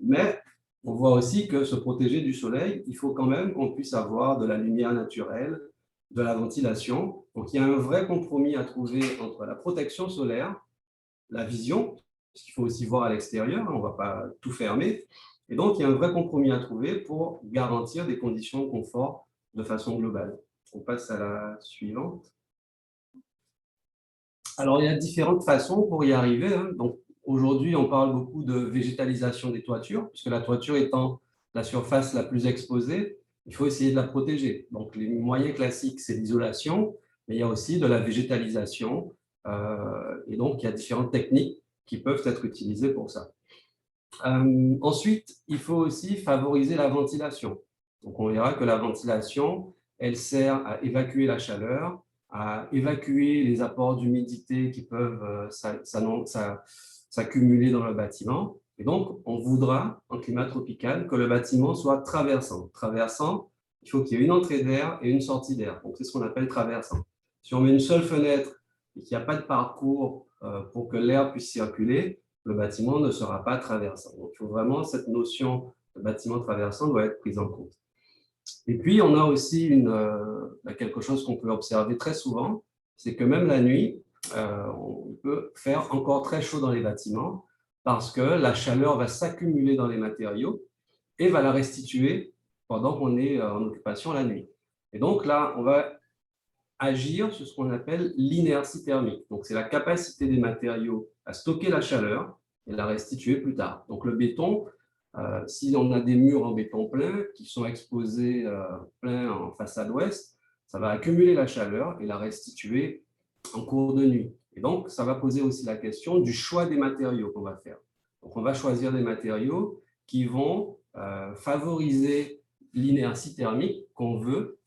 Mais on voit aussi que se protéger du soleil, il faut quand même qu'on puisse avoir de la lumière naturelle, de la ventilation. Donc, il y a un vrai compromis à trouver entre la protection solaire, la vision, parce qu'il faut aussi voir à l'extérieur, on ne va pas tout fermer. Et donc, il y a un vrai compromis à trouver pour garantir des conditions de confort de façon globale. On passe à la suivante. Alors, il y a différentes façons pour y arriver. Donc, aujourd'hui, on parle beaucoup de végétalisation des toitures, puisque la toiture étant la surface la plus exposée, il faut essayer de la protéger. Donc, les moyens classiques, c'est l'isolation, mais il y a aussi de la végétalisation. Et donc, il y a différentes techniques qui peuvent être utilisées pour ça. Ensuite, il faut aussi favoriser la ventilation. Donc, on verra que la ventilation, elle sert à évacuer la chaleur, à évacuer les apports d'humidité qui peuvent s'accumuler dans le bâtiment. Et donc, on voudra, en climat tropical, que le bâtiment soit traversant. Traversant, il faut qu'il y ait une entrée d'air et une sortie d'air. Donc, c'est ce qu'on appelle traversant. Si on met une seule fenêtre et qu'il n'y a pas de parcours pour que l'air puisse circuler, le bâtiment ne sera pas traversant. Donc, il faut vraiment, cette notion de bâtiment traversant doit être prise en compte. Et puis, on a aussi quelque chose qu'on peut observer très souvent, c'est que même la nuit, on peut faire encore très chaud dans les bâtiments parce que la chaleur va s'accumuler dans les matériaux et va la restituer pendant qu'on est en occupation la nuit. Et donc là, on va agir sur ce qu'on appelle l'inertie thermique. Donc, c'est la capacité des matériaux à stocker la chaleur et la restituer plus tard. Donc, le béton, si on a des murs en béton plein qui sont exposés plein en façade ouest, ça va accumuler la chaleur et la restituer en cours de nuit. Et donc, ça va poser aussi la question du choix des matériaux qu'on va faire. Donc, on va choisir des matériaux qui vont favoriser l'inertie thermique qu'on veut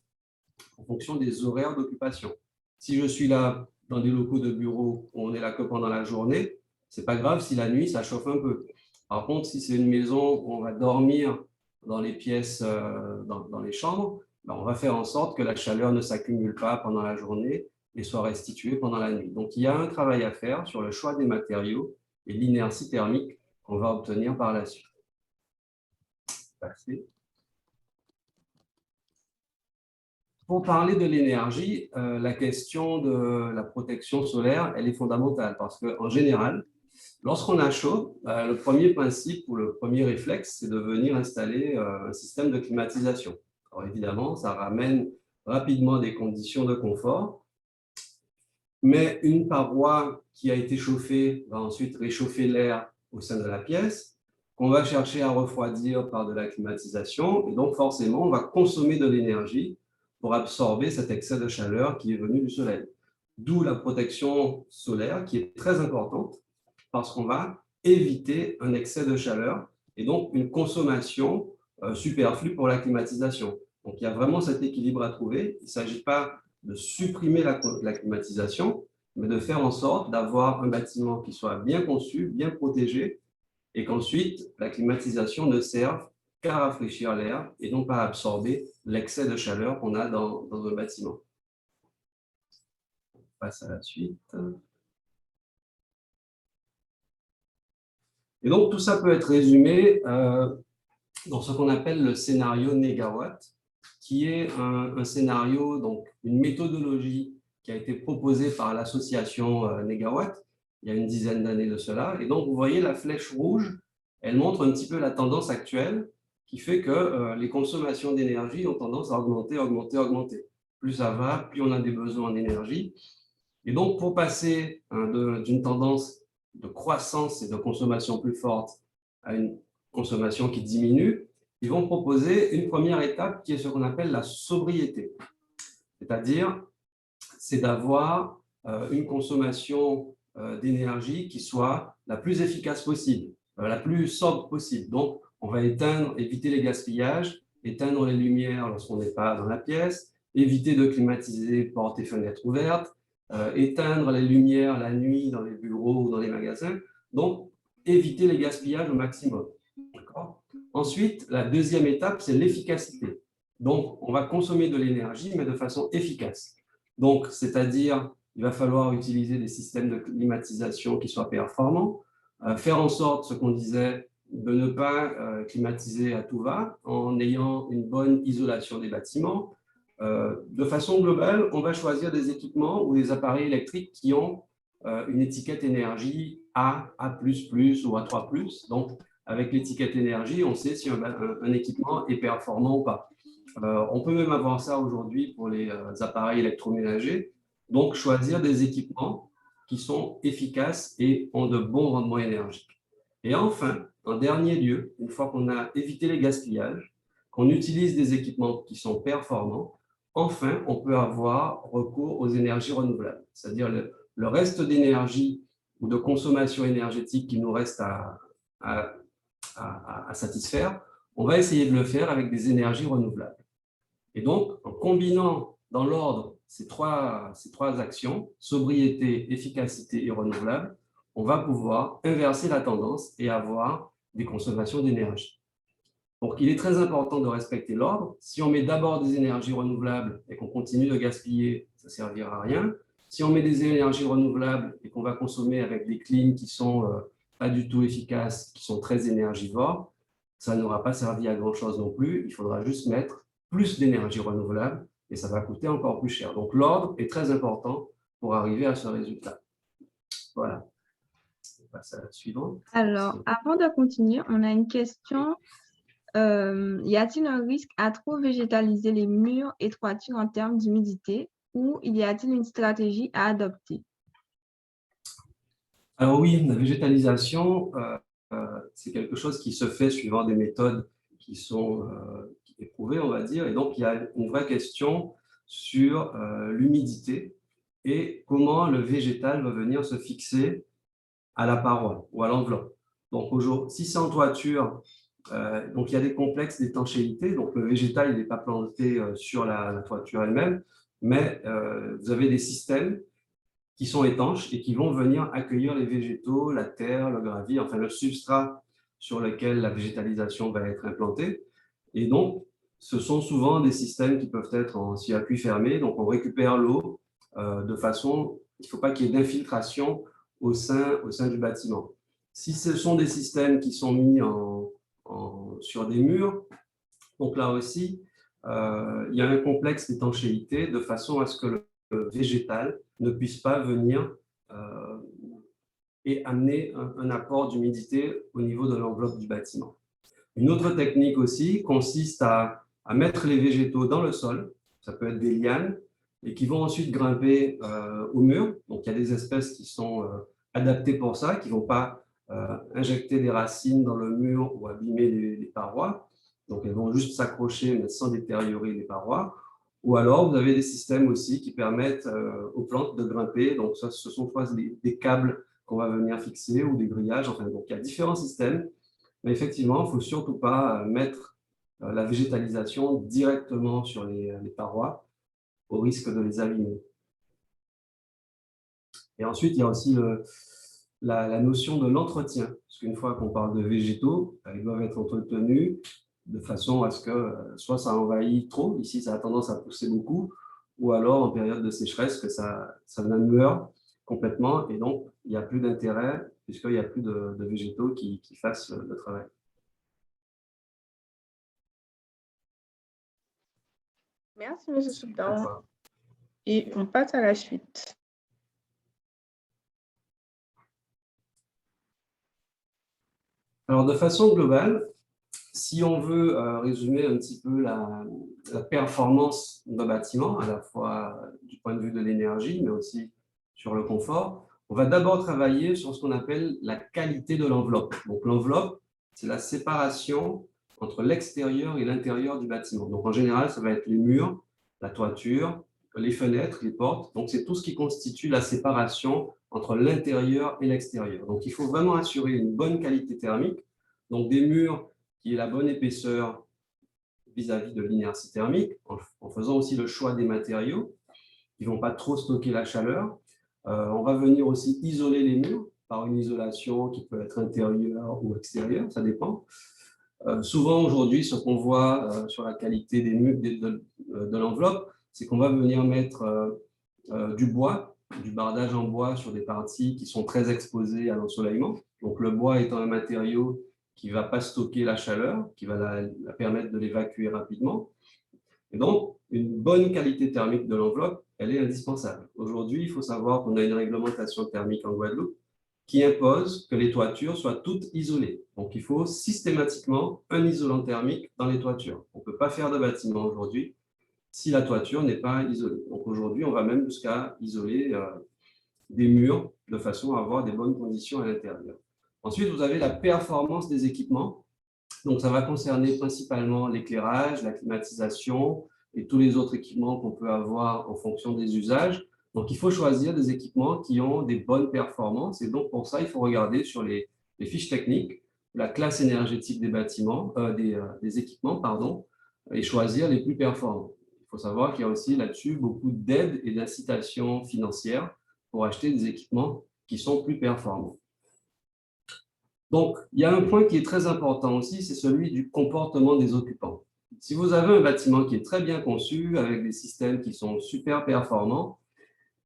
en fonction des horaires d'occupation. Si je suis là dans des locaux de bureau où on est là que pendant la journée, ce n'est pas grave si la nuit, ça chauffe un peu. Par contre, si c'est une maison où on va dormir dans les pièces, dans les chambres, ben on va faire en sorte que la chaleur ne s'accumule pas pendant la journée et soit restituée pendant la nuit. Donc, il y a un travail à faire sur le choix des matériaux et l'inertie thermique qu'on va obtenir par la suite. Passez. Pour parler de l'énergie, la question de la protection solaire, elle est fondamentale parce qu'en général, lorsqu'on a chaud, le premier principe ou le premier réflexe, c'est de venir installer un système de climatisation. Alors évidemment, ça ramène rapidement des conditions de confort, mais une paroi qui a été chauffée va ensuite réchauffer l'air au sein de la pièce, qu'on va chercher à refroidir par de la climatisation, et donc forcément, on va consommer de l'énergie pour absorber cet excès de chaleur qui est venu du soleil. D'où la protection solaire qui est très importante parce qu'on va éviter un excès de chaleur et donc une consommation superflue pour la climatisation. Donc, il y a vraiment cet équilibre à trouver. Il ne s'agit pas de supprimer la climatisation, mais de faire en sorte d'avoir un bâtiment qui soit bien conçu, bien protégé et qu'ensuite, la climatisation ne serve qu'à rafraîchir l'air et non pas à absorber l'excès de chaleur qu'on a dans un bâtiment. On passe à la suite. Et donc, tout ça peut être résumé dans ce qu'on appelle le scénario négawatt, qui est un scénario, donc une méthodologie qui a été proposée par l'association Négawatt il y a une dizaine d'années de cela. Et donc, vous voyez la flèche rouge, elle montre un petit peu la tendance actuelle qui fait que les consommations d'énergie ont tendance à augmenter, augmenter, augmenter. Plus ça va, plus on a des besoins en énergie. Et donc, pour passer d'une tendance de croissance et de consommation plus forte à une consommation qui diminue, ils vont proposer une première étape qui est ce qu'on appelle la sobriété. C'est-à-dire, c'est d'avoir une consommation d'énergie qui soit la plus efficace possible, la plus sobre possible. Donc, on va éviter les gaspillages, éteindre les lumières lorsqu'on n'est pas dans la pièce, éviter de climatiser portes et fenêtres ouvertes, éteindre les lumières la nuit dans les bureaux ou dans les magasins. Donc, éviter les gaspillages au maximum. Ensuite, la deuxième étape, c'est l'efficacité. Donc, on va consommer de l'énergie, mais de façon efficace. Donc, c'est-à-dire, il va falloir utiliser des systèmes de climatisation qui soient performants, faire en sorte, ce qu'on disait, de ne pas climatiser à tout va, en ayant une bonne isolation des bâtiments. De façon globale, on va choisir des équipements ou des appareils électriques qui ont une étiquette énergie A, A++ ou A3+. Donc, avec l'étiquette énergie, on sait si un équipement est performant ou pas. On peut même avoir ça aujourd'hui pour les appareils électroménagers. Donc, choisir des équipements qui sont efficaces et ont de bons rendements énergiques. Et enfin, en dernier lieu, une fois qu'on a évité les gaspillages, qu'on utilise des équipements qui sont performants, enfin, on peut avoir recours aux énergies renouvelables. C'est-à-dire le reste d'énergie ou de consommation énergétique qui nous reste à satisfaire, on va essayer de le faire avec des énergies renouvelables. Et donc, en combinant dans l'ordre ces trois actions, sobriété, efficacité et renouvelable, on va pouvoir inverser la tendance et avoir des consommations d'énergie. Donc, il est très important de respecter l'ordre. Si on met d'abord des énergies renouvelables et qu'on continue de gaspiller, ça ne servira à rien. Si on met des énergies renouvelables et qu'on va consommer avec des clims qui ne sont pas du tout efficaces, qui sont très énergivores, ça n'aura pas servi à grand-chose non plus. Il faudra juste mettre plus d'énergie renouvelable et ça va coûter encore plus cher. Donc, l'ordre est très important pour arriver à ce résultat. Voilà. On passe à la suivante. Alors, avant de continuer, on a une question. Y a-t-il un risque à trop végétaliser les murs et toitures en termes d'humidité ou y a-t-il une stratégie à adopter? Alors oui, la végétalisation, c'est quelque chose qui se fait suivant des méthodes qui sont éprouvées, on va dire. Et donc, il y a une vraie question sur l'humidité et comment le végétal va venir se fixer à la paroi ou à l'enveloppe. Donc, si c'est en toiture, donc il y a des complexes d'étanchéité. Donc, le végétal, il n'est pas planté sur la toiture elle-même, mais vous avez des systèmes qui sont étanches et qui vont venir accueillir les végétaux, la terre, le gravier, enfin le substrat sur lequel la végétalisation va être implantée. Et donc, ce sont souvent des systèmes qui peuvent être en circuit fermé. Donc, on récupère l'eau de façon, il ne faut pas qu'il y ait d'infiltration au sein du bâtiment. Si ce sont des systèmes qui sont mis sur des murs, donc là aussi, il y a un complexe d'étanchéité de façon à ce que le végétal ne puisse pas venir et amener un apport d'humidité au niveau de l'enveloppe du bâtiment. Une autre technique aussi consiste à mettre les végétaux dans le sol, ça peut être des lianes, et qui vont ensuite grimper au mur. Donc, il y a des espèces qui sont adaptées pour ça, qui ne vont pas injecter des racines dans le mur ou abîmer les parois. Donc, elles vont juste s'accrocher, mais sans détériorer les parois. Ou alors, vous avez des systèmes aussi qui permettent aux plantes de grimper. Donc, ça, ce sont soit des câbles qu'on va venir fixer ou des grillages. Enfin, donc, il y a différents systèmes. Mais effectivement, il ne faut surtout pas mettre la végétalisation directement sur les parois au risque de les abîmer. Et ensuite, il y a aussi la notion de l'entretien. Parce qu'une fois qu'on parle de végétaux, ils doivent être entretenus de façon à ce que soit ça envahit trop, ici ça a tendance à pousser beaucoup, ou alors en période de sécheresse que ça meurt complètement et donc il n'y a plus d'intérêt puisqu'il n'y a plus de végétaux qui fassent le travail. Merci, M. Soudan. Et on passe à la suite. Alors, de façon globale, si on veut résumer un petit peu la performance d'un bâtiment, à la fois du point de vue de l'énergie, mais aussi sur le confort, on va d'abord travailler sur ce qu'on appelle la qualité de l'enveloppe. Donc, l'enveloppe, c'est la séparation entre l'extérieur et l'intérieur du bâtiment. Donc, en général, ça va être les murs, la toiture, les fenêtres, les portes. Donc, c'est tout ce qui constitue la séparation entre l'intérieur et l'extérieur. Donc, il faut vraiment assurer une bonne qualité thermique. Donc, des murs qui est la bonne épaisseur vis-à-vis de l'inertie thermique, en faisant aussi le choix des matériaux qui ne vont pas trop stocker la chaleur. On va venir aussi isoler les murs par une isolation qui peut être intérieure ou extérieure, ça dépend. Souvent aujourd'hui, ce qu'on voit sur la qualité des murs, de l'enveloppe, c'est qu'on va venir mettre du bois, du bardage en bois sur des parties qui sont très exposées à l'ensoleillement. Donc le bois étant un matériau qui ne va pas stocker la chaleur, qui va la permettre de l'évacuer rapidement. Et donc, une bonne qualité thermique de l'enveloppe, elle est indispensable. Aujourd'hui, il faut savoir qu'on a une réglementation thermique en Guadeloupe qui impose que les toitures soient toutes isolées. Donc, il faut systématiquement un isolant thermique dans les toitures. On ne peut pas faire de bâtiment aujourd'hui si la toiture n'est pas isolée. Donc, aujourd'hui, on va même jusqu'à isoler des murs de façon à avoir des bonnes conditions à l'intérieur. Ensuite, vous avez la performance des équipements. Donc, ça va concerner principalement l'éclairage, la climatisation et tous les autres équipements qu'on peut avoir en fonction des usages. Donc, il faut choisir des équipements qui ont des bonnes performances. Et donc, pour ça, il faut regarder sur les fiches techniques, la classe énergétique des bâtiments, des équipements, pardon, et choisir les plus performants. Il faut savoir qu'il y a aussi là-dessus beaucoup d'aides et d'incitations financières pour acheter des équipements qui sont plus performants. Donc, il y a un point qui est très important aussi, c'est celui du comportement des occupants. Si vous avez un bâtiment qui est très bien conçu, avec des systèmes qui sont super performants,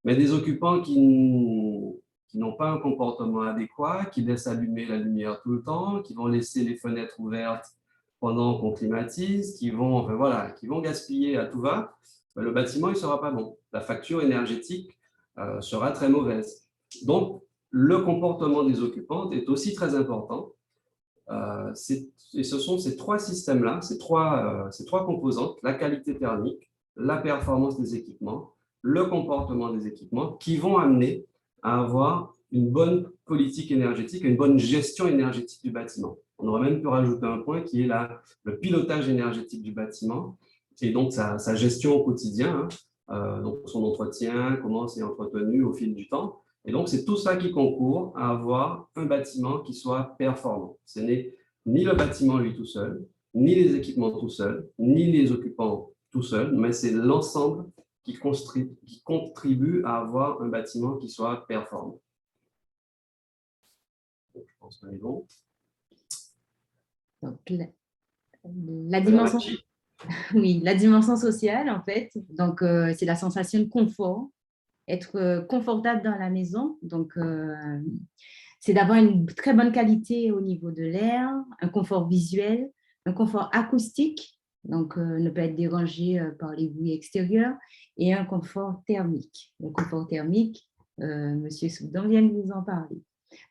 mais des occupants qui n'ont pas un comportement adéquat, qui laissent allumer la lumière tout le temps, qui vont laisser les fenêtres ouvertes pendant qu'on climatise, qui vont gaspiller à tout va, le bâtiment ne sera pas bon. La facture énergétique sera très mauvaise. Donc, le comportement des occupantes est aussi très important. Et ce sont ces trois systèmes-là, ces trois composantes, la qualité thermique, la performance des équipements, le comportement des équipements, qui vont amener à avoir une bonne politique énergétique et une bonne gestion énergétique du bâtiment. On aurait même pu rajouter un point qui est le pilotage énergétique du bâtiment et donc sa gestion au quotidien, donc son entretien, comment c'est entretenu au fil du temps. Et donc, c'est tout ça qui concourt à avoir un bâtiment qui soit performant. Ce n'est ni le bâtiment lui tout seul, ni les équipements tout seuls, ni les occupants tout seuls, mais c'est l'ensemble qui contribue à avoir un bâtiment qui soit performant. Donc, je pense qu'on est bon. Donc, la dimension, oui, la dimension sociale, en fait, donc c'est la sensation de confort, être confortable dans la maison. Donc, c'est d'avoir une très bonne qualité au niveau de l'air, un confort visuel, un confort acoustique, donc ne pas être dérangé par les bruits extérieurs, et un confort thermique. Le confort thermique, Monsieur Soudan vient de vous en parler.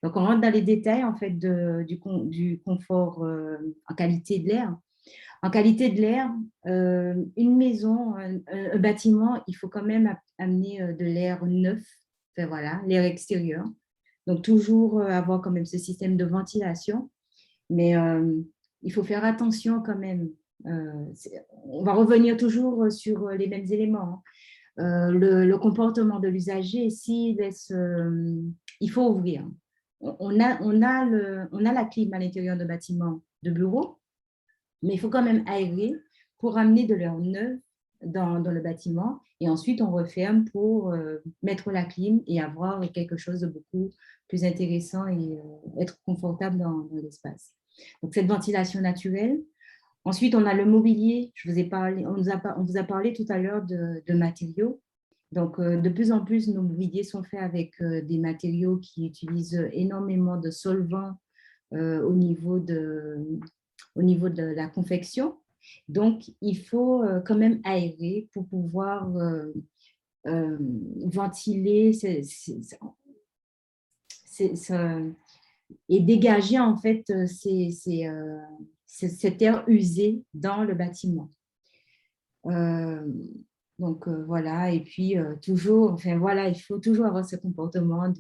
Donc, on rentre dans les détails en fait du confort en qualité de l'air. En qualité de l'air, une maison, un bâtiment, il faut quand même amener de l'air neuf, enfin, voilà, l'air extérieur. Donc, toujours avoir quand même ce système de ventilation. Mais il faut faire attention quand même. On va revenir toujours sur les mêmes éléments. Le comportement de l'usager, il faut ouvrir. On a la clim à l'intérieur de bâtiments de bureaux, mais il faut quand même aérer pour amener de l'air neuf dans le bâtiment. Et ensuite, on referme pour mettre la clim et avoir quelque chose de beaucoup plus intéressant et être confortable dans l'espace. Donc, cette ventilation naturelle. Ensuite, on a le mobilier. On vous a parlé tout à l'heure de matériaux. Donc, de plus en plus, nos mobiliers sont faits avec des matériaux qui utilisent énormément de solvants au niveau de la confection. Donc, il faut quand même aérer pour pouvoir ventiler et dégager en fait cet air usé dans le bâtiment. Donc, voilà, et puis toujours, enfin voilà, il faut toujours avoir ce comportement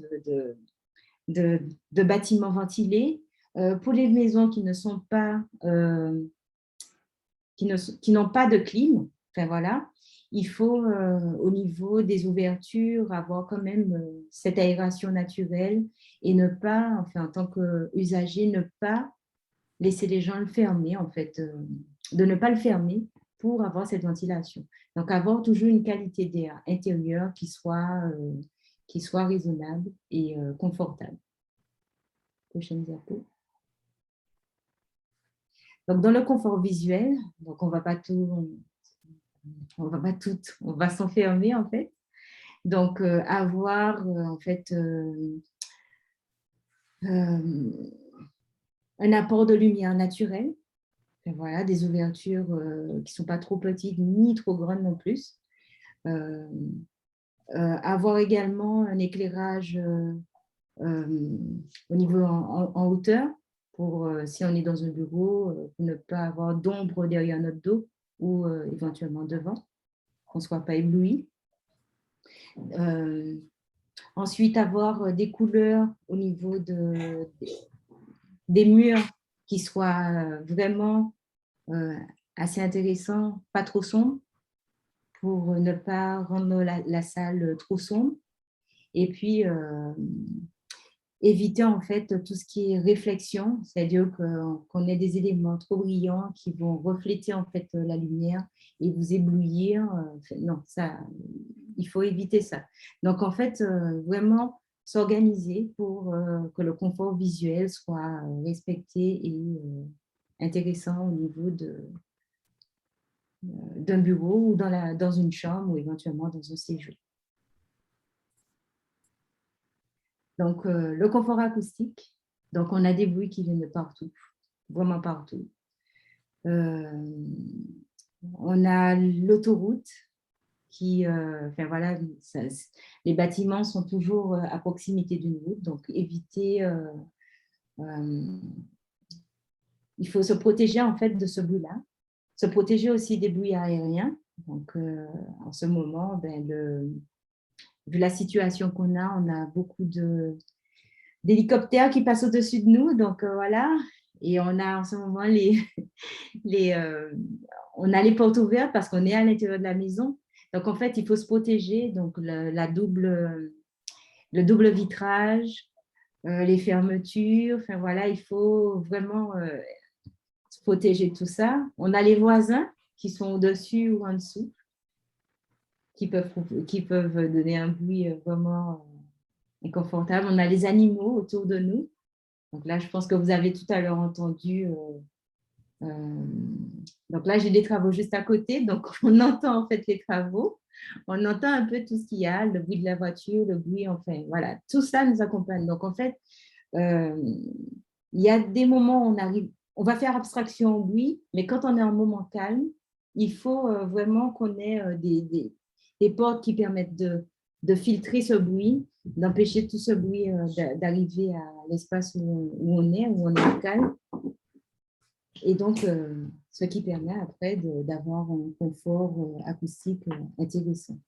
de bâtiment ventilé. Pour les maisons qui ne sont pas, qui n'ont pas de clim, enfin voilà, il faut au niveau des ouvertures avoir quand même cette aération naturelle et ne pas, enfin en tant qu'usager, ne pas laisser les gens le fermer, en fait, de ne pas le fermer pour avoir cette ventilation. Donc, avoir toujours une qualité d'air intérieur qui soit raisonnable et confortable. Prochaine diapo. Donc, dans le confort visuel, donc on va s'enfermer en fait. Donc, avoir en fait un apport de lumière naturelle. Et voilà, des ouvertures qui ne sont pas trop petites ni trop grandes non plus. Avoir également un éclairage au niveau en hauteur, pour si on est dans un bureau, pour ne pas avoir d'ombre derrière notre dos ou éventuellement devant, qu'on ne soit pas ébloui. Ensuite, avoir des couleurs au niveau des murs qui soient vraiment assez intéressants, pas trop sombres, pour ne pas rendre la salle trop sombre. Et puis, éviter en fait tout ce qui est réflexion, c'est-à-dire qu'on ait des éléments trop brillants qui vont refléter en fait la lumière et vous éblouir. Non, ça, il faut éviter ça. Donc en fait, vraiment s'organiser pour que le confort visuel soit respecté et intéressant au niveau d'un bureau ou dans une chambre ou éventuellement dans un séjour. Donc, le confort acoustique, donc on a des bruits qui viennent de partout, vraiment partout. On a l'autoroute qui, enfin voilà, les bâtiments sont toujours à proximité d'une route, donc éviter, il faut se protéger en fait de ce bruit-là, se protéger aussi des bruits aériens. Donc, en ce moment, vu la situation qu'on a, on a beaucoup d'hélicoptères qui passent au-dessus de nous. Donc, voilà. Et on a en ce moment on a les portes ouvertes parce qu'on est à l'intérieur de la maison. Donc, en fait, il faut se protéger. Donc, le double vitrage, les fermetures. Enfin, voilà, il faut vraiment se protéger de tout ça. On a les voisins qui sont au-dessus ou en dessous, qui peuvent donner un bruit vraiment inconfortable. On a les animaux autour de nous. Donc là, je pense que vous avez tout à l'heure entendu. Donc là, j'ai des travaux juste à côté. Donc, on entend en fait les travaux. On entend un peu tout ce qu'il y a, le bruit de la voiture, le bruit, enfin, voilà. Tout ça nous accompagne. Donc, en fait, il y a des moments où on va faire abstraction au bruit, mais quand on est en moment calme, il faut vraiment qu'on ait des portes qui permettent de filtrer ce bruit, d'empêcher tout ce bruit d'arriver à l'espace où on est calme. Et donc, ce qui permet après d'avoir un confort acoustique intéressant.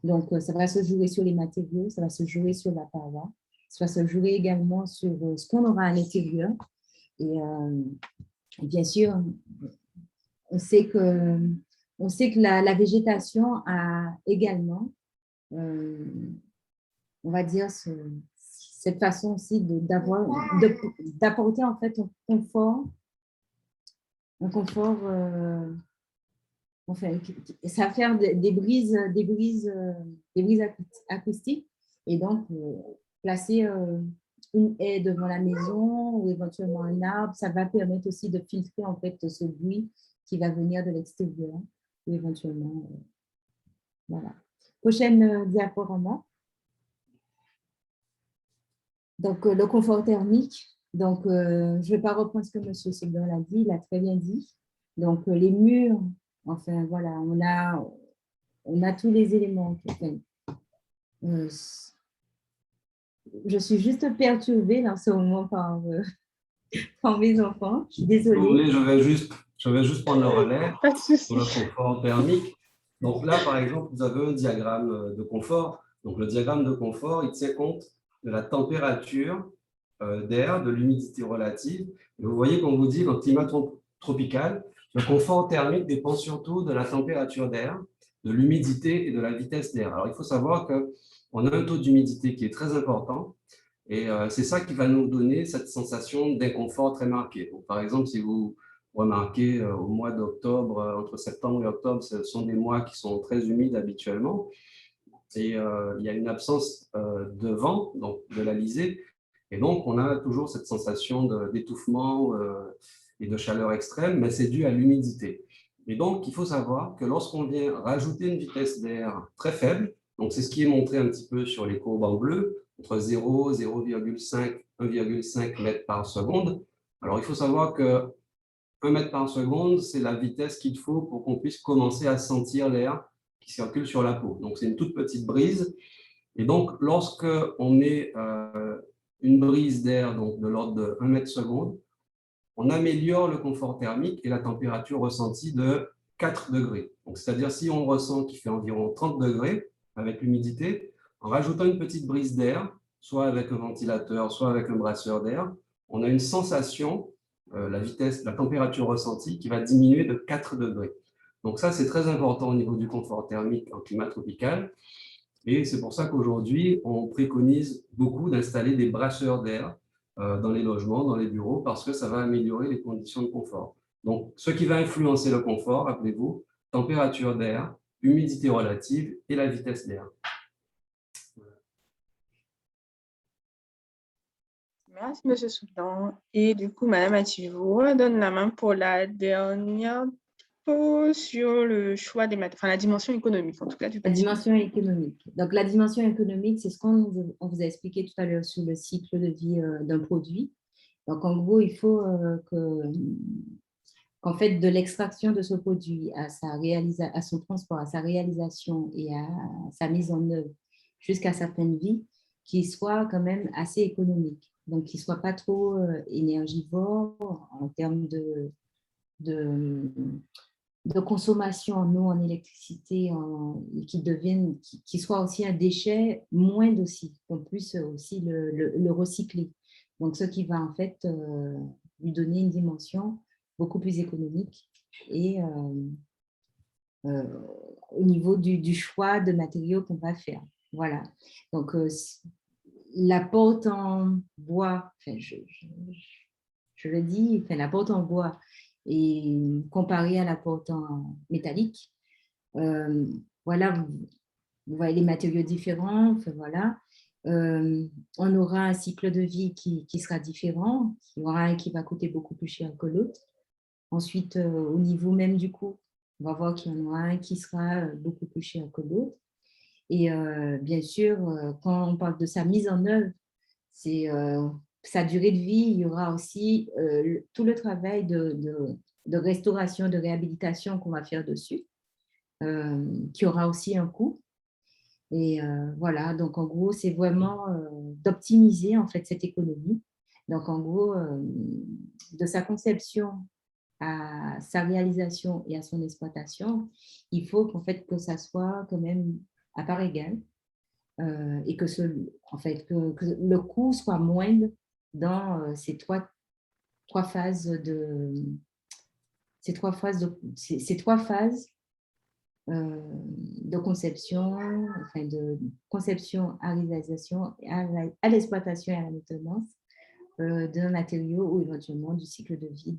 Donc, ça va se jouer sur les matériaux, ça va se jouer sur la paroi, ça va se jouer également sur ce qu'on aura à l'intérieur. Et bien sûr, on sait que la végétation a également, on va dire, cette façon aussi d'apporter en fait un confort, enfin, ça va faire des brises acoustiques. Et donc, placer une haie devant la maison ou éventuellement un arbre, ça va permettre aussi de filtrer en fait ce bruit qui va venir de l'extérieur ou éventuellement, voilà. Prochaine diaporama. Donc, le confort thermique. Donc, je ne vais pas reprendre ce que M. Segbert l'a dit, il a très bien dit. Donc, les murs, enfin, voilà, on a tous les éléments. Enfin, je suis juste perturbée dans ce moment par mes enfants. Je suis désolée. Oui, je vais juste prendre le relais sur le confort thermique. Donc là, par exemple, vous avez un diagramme de confort. Donc, le diagramme de confort, il tient compte de la température d'air, de l'humidité relative. Et vous voyez qu'on vous dit qu'en climat tropical, le confort thermique dépend surtout de la température d'air, de l'humidité et de la vitesse d'air. Alors, il faut savoir qu'on a un taux d'humidité qui est très important Et c'est ça qui va nous donner cette sensation d'inconfort très marquée. Donc, par exemple, si vous remarquez au mois d'octobre, entre septembre et octobre, ce sont des mois qui sont très humides habituellement. Et il y a une absence de vent, donc de l'alizé. Et donc, on a toujours cette sensation d'étouffement et de chaleur extrême, mais c'est dû à l'humidité. Et donc, il faut savoir que lorsqu'on vient rajouter une vitesse d'air très faible, donc c'est ce qui est montré un petit peu sur les courbes en bleu, entre 0, 0,5, 1,5 mètres par seconde. Alors, il faut savoir que 1 mètre par seconde, c'est la vitesse qu'il faut pour qu'on puisse commencer à sentir l'air qui circule sur la peau. Donc, c'est une toute petite brise. Et donc, lorsque on met une brise d'air de l'ordre de 1 mètre seconde, on améliore le confort thermique et la température ressentie de 4 degrés. Donc, c'est-à-dire si on ressent qu'il fait environ 30 degrés avec l'humidité, en rajoutant une petite brise d'air, soit avec un ventilateur, soit avec un brasseur d'air, on a une sensation, la température ressentie qui va diminuer de 4 degrés. Donc ça, c'est très important au niveau du confort thermique en climat tropical. Et c'est pour ça qu'aujourd'hui, on préconise beaucoup d'installer des brasseurs d'air dans les logements, dans les bureaux, parce que ça va améliorer les conditions de confort. Donc, ce qui va influencer le confort, rappelez-vous, température d'air, humidité relative et la vitesse d'air. Merci, M. Soudan. Et du coup, Mme Ati, je vous redonne la main pour la dernière pause sur le choix des matériaux, enfin la dimension économique, en tout cas du La bâtiment. dimension économique. Donc, la dimension économique, c'est ce qu'on vous a expliqué tout à l'heure sur le cycle de vie d'un produit. Donc, en gros, il faut qu'en fait, de l'extraction de ce produit à son transport, à sa réalisation et à sa mise en œuvre jusqu'à sa fin de vie, qu'il soit quand même assez économique. Donc, qu'il ne soit pas trop énergivore en termes de consommation en eau, en électricité, et qui soit aussi un déchet moindre aussi, qu'on puisse aussi le recycler. Donc, ce qui va en fait lui donner une dimension beaucoup plus économique et au niveau du choix de matériaux qu'on va faire. Voilà. Donc, la porte en bois, enfin, je le dis, enfin, la porte en bois et comparée à la porte en métallique, voilà, vous voyez les matériaux différents, enfin, voilà. On aura un cycle de vie qui sera différent. Il y aura un qui va coûter beaucoup plus cher que l'autre. Ensuite, au niveau même du coût, on va voir qu'il y en aura un qui sera beaucoup plus cher que l'autre. Et bien sûr, quand on parle de sa mise en œuvre, c'est sa durée de vie, il y aura aussi tout le travail de restauration, de réhabilitation qu'on va faire dessus, qui aura aussi un coût. Et voilà, donc en gros, c'est vraiment d'optimiser en fait cette économie. Donc en gros, de sa conception à sa réalisation et à son exploitation, il faut qu'en fait que ça soit quand même à part égale et que le coût soit moindre dans ces trois phases de conception, enfin de conception à réalisation, à l'exploitation et à la maintenance d'un matériau ou éventuellement du cycle de vie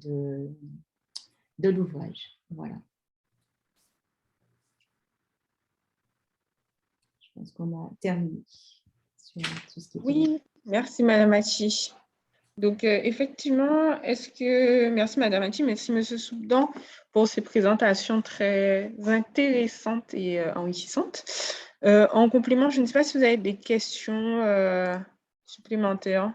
de l'ouvrage. Voilà. Je pense qu'on a terminé sur tout ce qui est... Oui, merci Madame Ati. Donc, effectivement, merci Madame Ati, merci Monsieur Soudan pour ces présentations très intéressantes et enrichissantes. En complément, je ne sais pas si vous avez des questions supplémentaires.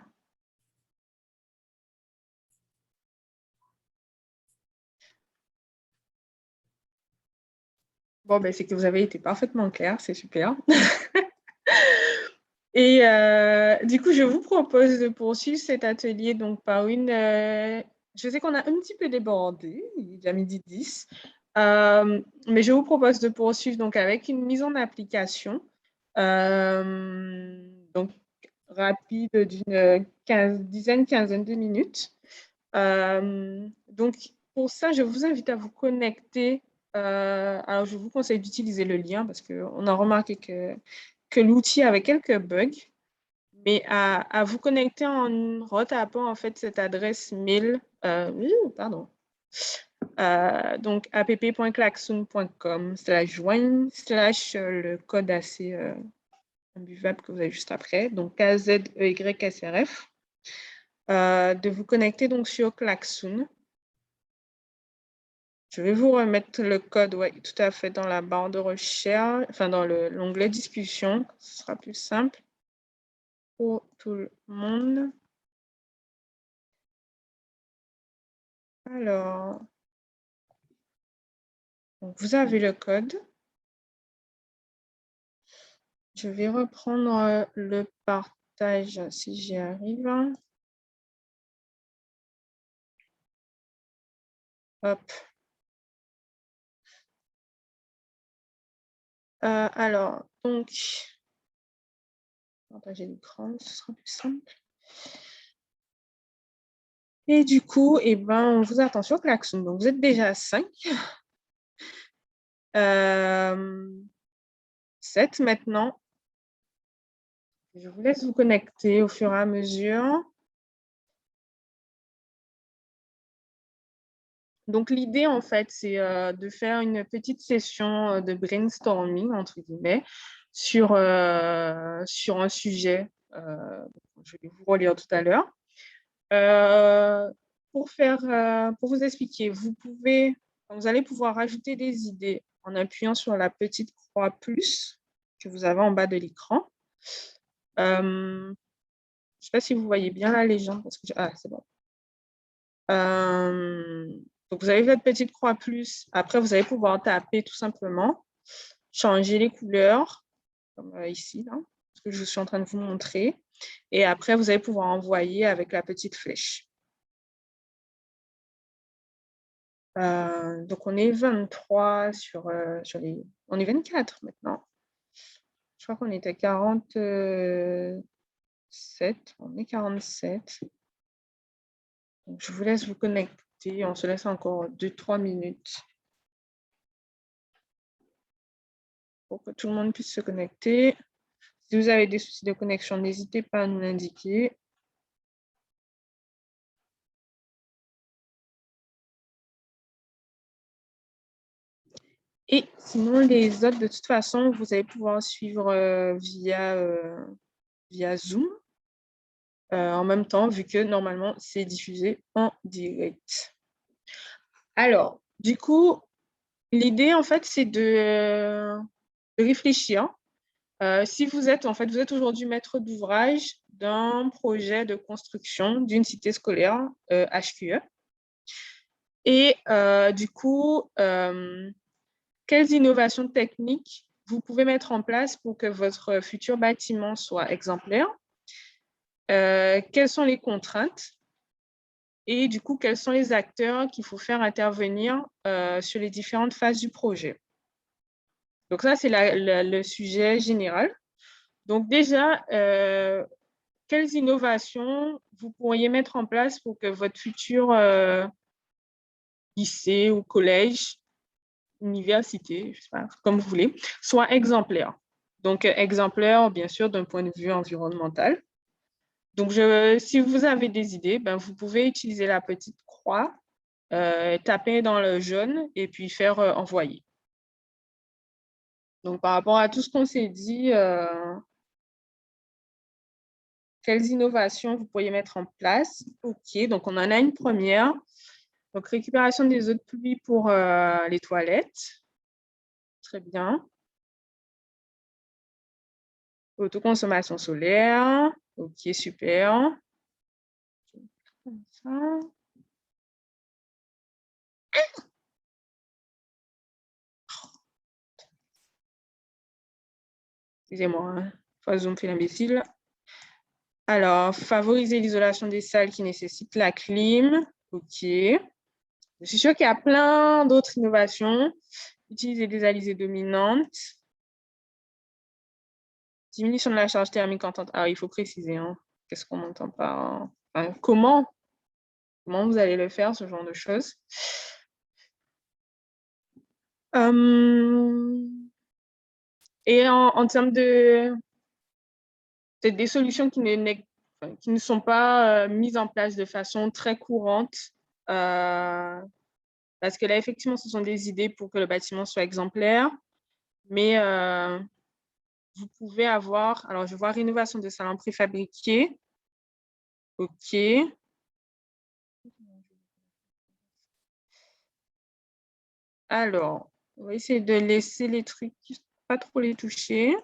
Bon, ben, c'est que vous avez été parfaitement clair, c'est super. Et du coup, je vous propose de poursuivre cet atelier donc, par une... je sais qu'on a un petit peu débordé, il est déjà 12h10, mais je vous propose de poursuivre donc, avec une mise en application donc, rapide d'une quinzaine de minutes. Donc, pour ça, je vous invite à vous connecter. Alors, je vous conseille d'utiliser le lien parce qu'on a remarqué que l'outil avait quelques bugs. mais à vous connecter en retapant en fait cette adresse mail, pardon, donc app.klaxoon.com/join/ le code assez imbuvable que vous avez juste après, donc KZEYSRF, de vous connecter donc sur Klaxoon. Je vais vous remettre le code, oui, tout à fait, dans la barre de recherche, enfin dans l'onglet discussion, ce sera plus simple pour tout le monde. Alors, donc vous avez le code. Je vais reprendre le partage si j'y arrive. Hop. Alors, donc, partager l'écran, ce sera plus simple. Et du coup, eh ben, on vous attend sur Klaxoon. Donc, vous êtes déjà à 5. 7 maintenant. Je vous laisse vous connecter au fur et à mesure. Donc, l'idée, en fait, c'est de faire une petite session de brainstorming, entre guillemets, sur un sujet. Je vais vous relire tout à l'heure. Pour vous expliquer, vous allez pouvoir ajouter des idées en appuyant sur la petite croix plus que vous avez en bas de l'écran. Je ne sais pas si vous voyez bien la légende. Parce que c'est bon. Donc, vous avez votre petite croix plus. Après, vous allez pouvoir taper tout simplement, changer les couleurs, comme ici, là, ce que je suis en train de vous montrer. Et après, vous allez pouvoir envoyer avec la petite flèche. Donc, on est 23 sur les... On est 24 maintenant. Je crois qu'on était 47. On est 47. Donc, je vous laisse vous connecter. On se laisse encore 2-3 minutes pour que tout le monde puisse se connecter. Si vous avez des soucis de connexion, n'hésitez pas à nous l'indiquer. Et sinon, les autres, de toute façon, vous allez pouvoir suivre via Zoom en même temps, vu que normalement, c'est diffusé en direct. Alors, du coup, l'idée, en fait, c'est de réfléchir. Si vous êtes aujourd'hui maître d'ouvrage d'un projet de construction d'une cité scolaire HQE. Et du coup, quelles innovations techniques vous pouvez mettre en place pour que votre futur bâtiment soit exemplaire? Quelles sont les contraintes? Et du coup, quels sont les acteurs qu'il faut faire intervenir sur les différentes phases du projet? Donc ça, c'est le sujet général. Donc déjà, quelles innovations vous pourriez mettre en place pour que votre futur lycée ou collège, université, je sais pas, comme vous voulez, soit exemplaire. Donc, exemplaire, bien sûr, d'un point de vue environnemental. Donc, si vous avez des idées, ben, vous pouvez utiliser la petite croix, taper dans le jaune et puis faire envoyer. Donc, par rapport à tout ce qu'on s'est dit, quelles innovations vous pourriez mettre en place? OK, donc on en a une première. Donc, récupération des eaux de pluie pour les toilettes. Très bien. Autoconsommation solaire. OK, super. Comme ça. Excusez-moi, hein. Fois Zoom fait l'imbécile. Alors, favoriser l'isolation des salles qui nécessitent la clim. OK. Je suis sûre qu'il y a plein d'autres innovations. Utiliser des alizés dominantes. Diminution de la charge thermique en temps... Ah, il faut préciser. Hein. Qu'est-ce qu'on entend par... Enfin, comment vous allez le faire, ce genre de choses. Et en termes de c'est des solutions qui ne sont pas mises en place de façon très courante, parce que là, effectivement, ce sont des idées pour que le bâtiment soit exemplaire, mais vous pouvez avoir, alors je vais voir rénovation de salons préfabriqués. OK. Alors, on va essayer de laisser les trucs, pas trop les toucher.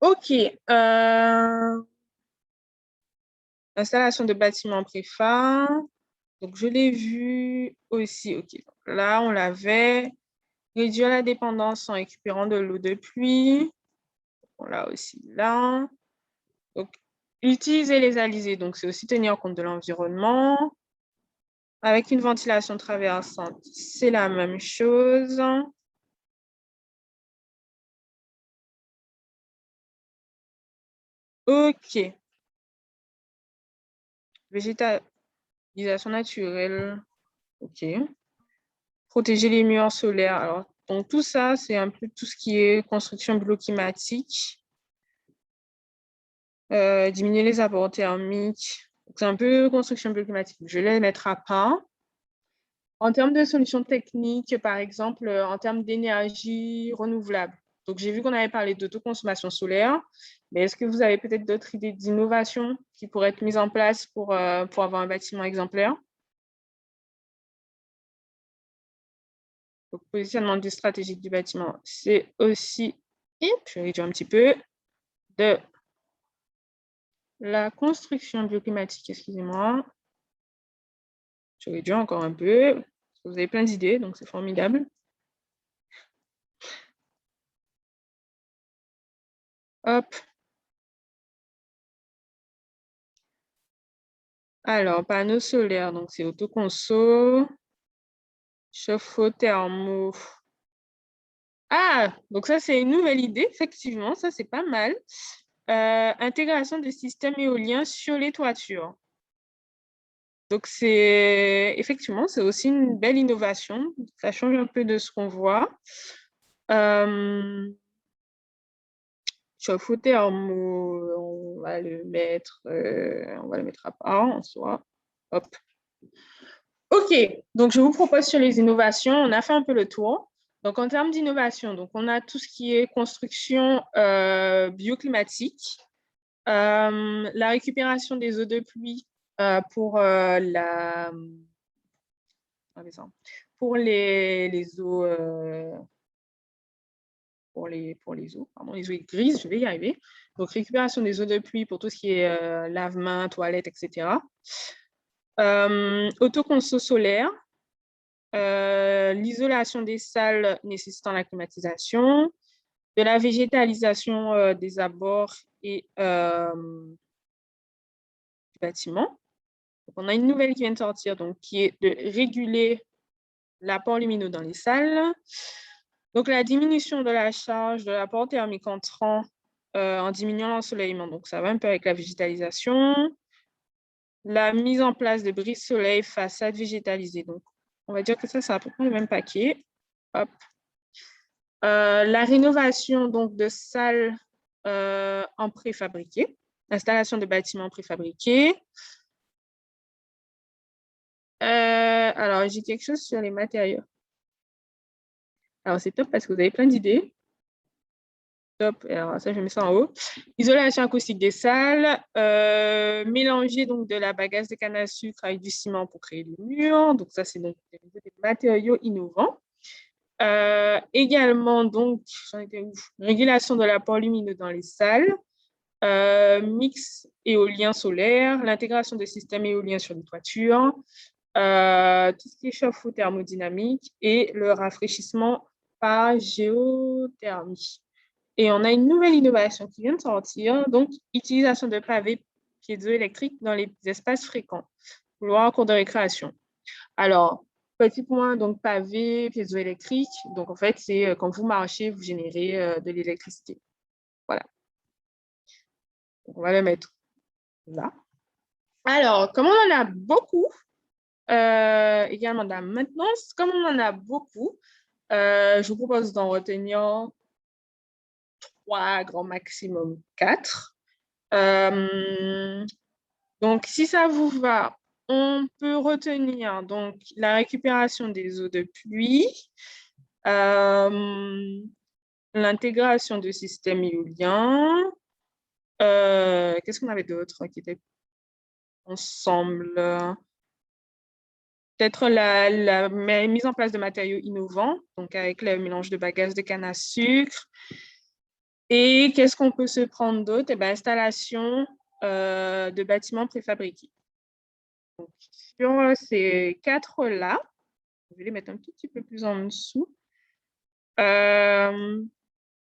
OK. Installation de bâtiments préfa. Donc, je l'ai vu aussi. OK. Donc, là, on l'avait. Réduire la dépendance en récupérant de l'eau de pluie. On l'a aussi là. Donc, utiliser les alizés. Donc, c'est aussi tenir compte de l'environnement. Avec une ventilation traversante, c'est la même chose. OK. Végétalisation naturelle. OK. Protéger les murs solaires. Alors, donc tout ça, c'est un peu tout ce qui est construction bioclimatique. Diminuer les apports thermiques. C'est un peu construction bioclimatique. Je vais les mettre à part. En termes de solutions techniques, par exemple, en termes d'énergie renouvelable. Donc, j'ai vu qu'on avait parlé d'autoconsommation solaire, mais est-ce que vous avez peut-être d'autres idées d'innovation qui pourraient être mises en place pour avoir un bâtiment exemplaire? Donc, positionnement du stratégique du bâtiment, c'est aussi, je vais réduire un petit peu, de la construction bioclimatique, excusez-moi. Je réduis encore un peu. Vous avez plein d'idées, donc c'est formidable. Hop. Alors, panneaux solaires, donc c'est autoconso. Chauffe-eau thermo. Ah, donc ça, c'est une nouvelle idée, effectivement, ça, c'est pas mal. Intégration de systèmes éoliens sur les toitures. Donc, effectivement, c'est aussi une belle innovation. Ça change un peu de ce qu'on voit. Chauffe-eau thermo, on va le mettre à part en soi. Hop. OK, donc je vous propose sur les innovations, on a fait un peu le tour. Donc, en termes d'innovation, donc on a tout ce qui est construction bioclimatique, la récupération des eaux de pluie pour les eaux les eaux grises, je vais y arriver. Donc, récupération des eaux de pluie pour tout ce qui est lave-mains, toilettes, etc. Autoconso solaire, l'isolation des salles nécessitant la climatisation, de la végétalisation des abords et du bâtiment. Donc, on a une nouvelle qui vient de sortir, donc, qui est de réguler l'apport lumineux dans les salles. Donc, la diminution de la charge de l'apport thermique entrant en diminuant l'ensoleillement. Donc, ça va un peu avec la végétalisation. La mise en place de brise-soleil, façade végétalisée. Donc, on va dire que ça, c'est à peu près le même paquet. Hop. La rénovation donc, de salles en préfabriqué. Installation de bâtiments préfabriqués. Alors, j'ai quelque chose sur les matériaux. Alors, c'est top parce que vous avez plein d'idées. Top. Alors, ça, je mets ça en haut. Isolation acoustique des salles. Mélanger donc de la bagasse de canne à sucre avec du ciment pour créer des murs. Donc, ça, c'est donc des matériaux innovants. Également, donc, régulation de l'apport lumineux dans les salles. Mix éolien solaire. L'intégration de systèmes éoliens sur les toitures. Tout ce qui est chauffe-eau thermodynamique et le rafraîchissement par géothermie. Et on a une nouvelle innovation qui vient de sortir, donc utilisation de pavés piézoélectriques dans les espaces fréquents, couloirs, cours de récréation. Alors, petit point, donc pavé, piézoélectrique. Donc, en fait, c'est quand vous marchez, vous générez de l'électricité. Voilà. Donc, on va le mettre là. Alors, comme on en a beaucoup, également de la maintenance. Comme on en a beaucoup, je vous propose d'en retenir 3, grand maximum 4. Donc, si ça vous va, on peut retenir donc, la récupération des eaux de pluie, l'intégration de systèmes éoliens. Qu'est-ce qu'on avait d'autre qui était ensemble? Peut-être la mise en place de matériaux innovants, donc avec le mélange de bagages de canne à sucre. Et qu'est-ce qu'on peut se prendre d'autre? Installation de bâtiments préfabriqués. Donc, sur ces 4-là, je vais les mettre un tout petit peu plus en dessous. Je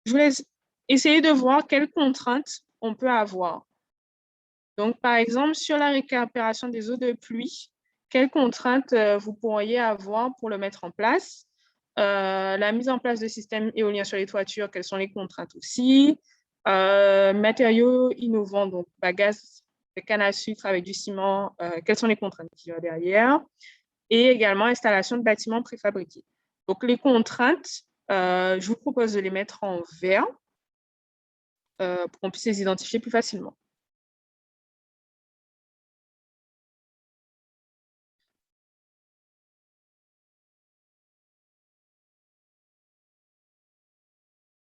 vous laisse essayer de voir quelles contraintes on peut avoir. Donc, par exemple, sur la récupération des eaux de pluie, quelles contraintes vous pourriez avoir pour le mettre en place? La mise en place de systèmes éoliens sur les toitures, quelles sont les contraintes aussi? Matériaux innovants, donc bagages de canne à sucre avec du ciment, quelles sont les contraintes qu'il y a derrière? Et également installation de bâtiments préfabriqués. Donc, les contraintes, je vous propose de les mettre en vert pour qu'on puisse les identifier plus facilement.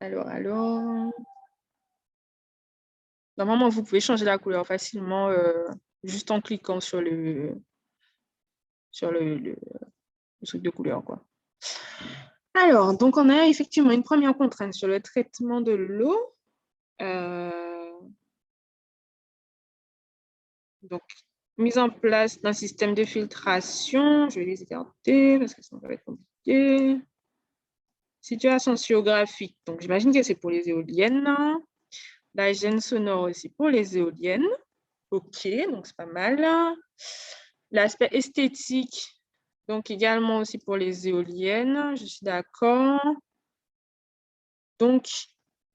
Alors. Normalement, vous pouvez changer la couleur facilement juste en cliquant sur le truc de couleur, quoi. Alors, donc on a effectivement une première contrainte sur le traitement de l'eau. Donc, mise en place d'un système de filtration. Je vais les écarter parce que ça va être compliqué. Situation géographique. Donc, j'imagine que c'est pour les éoliennes. La gêne sonore aussi pour les éoliennes. OK, donc c'est pas mal. L'aspect esthétique, donc également aussi pour les éoliennes, je suis d'accord. Donc,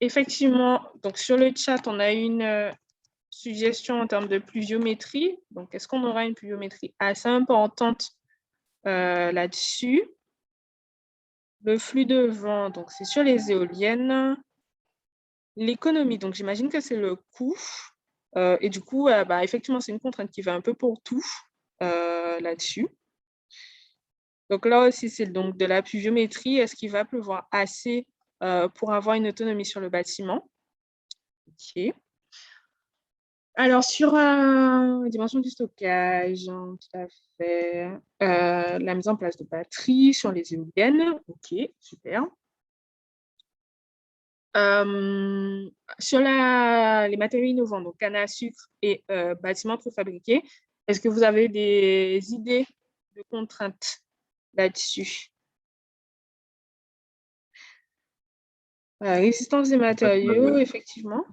effectivement, donc sur le chat, on a une suggestion en termes de pluviométrie. Donc, est-ce qu'on aura une pluviométrie assez importante là-dessus? Le flux de vent, donc c'est sur les éoliennes. L'économie, donc j'imagine que c'est le coût. Et du coup, effectivement, c'est une contrainte qui va un peu pour tout là-dessus. Donc là aussi, c'est donc de la pluviométrie. Est-ce qu'il va pleuvoir assez pour avoir une autonomie sur le bâtiment? OK. Alors, sur la dimension du stockage, hein, tout à fait. La mise en place de batteries sur les éoliennes. OK, super. Sur les matériaux innovants, donc canne à sucre et bâtiments préfabriqués, est-ce que vous avez des idées de contraintes là-dessus? Résistance des matériaux, effectivement.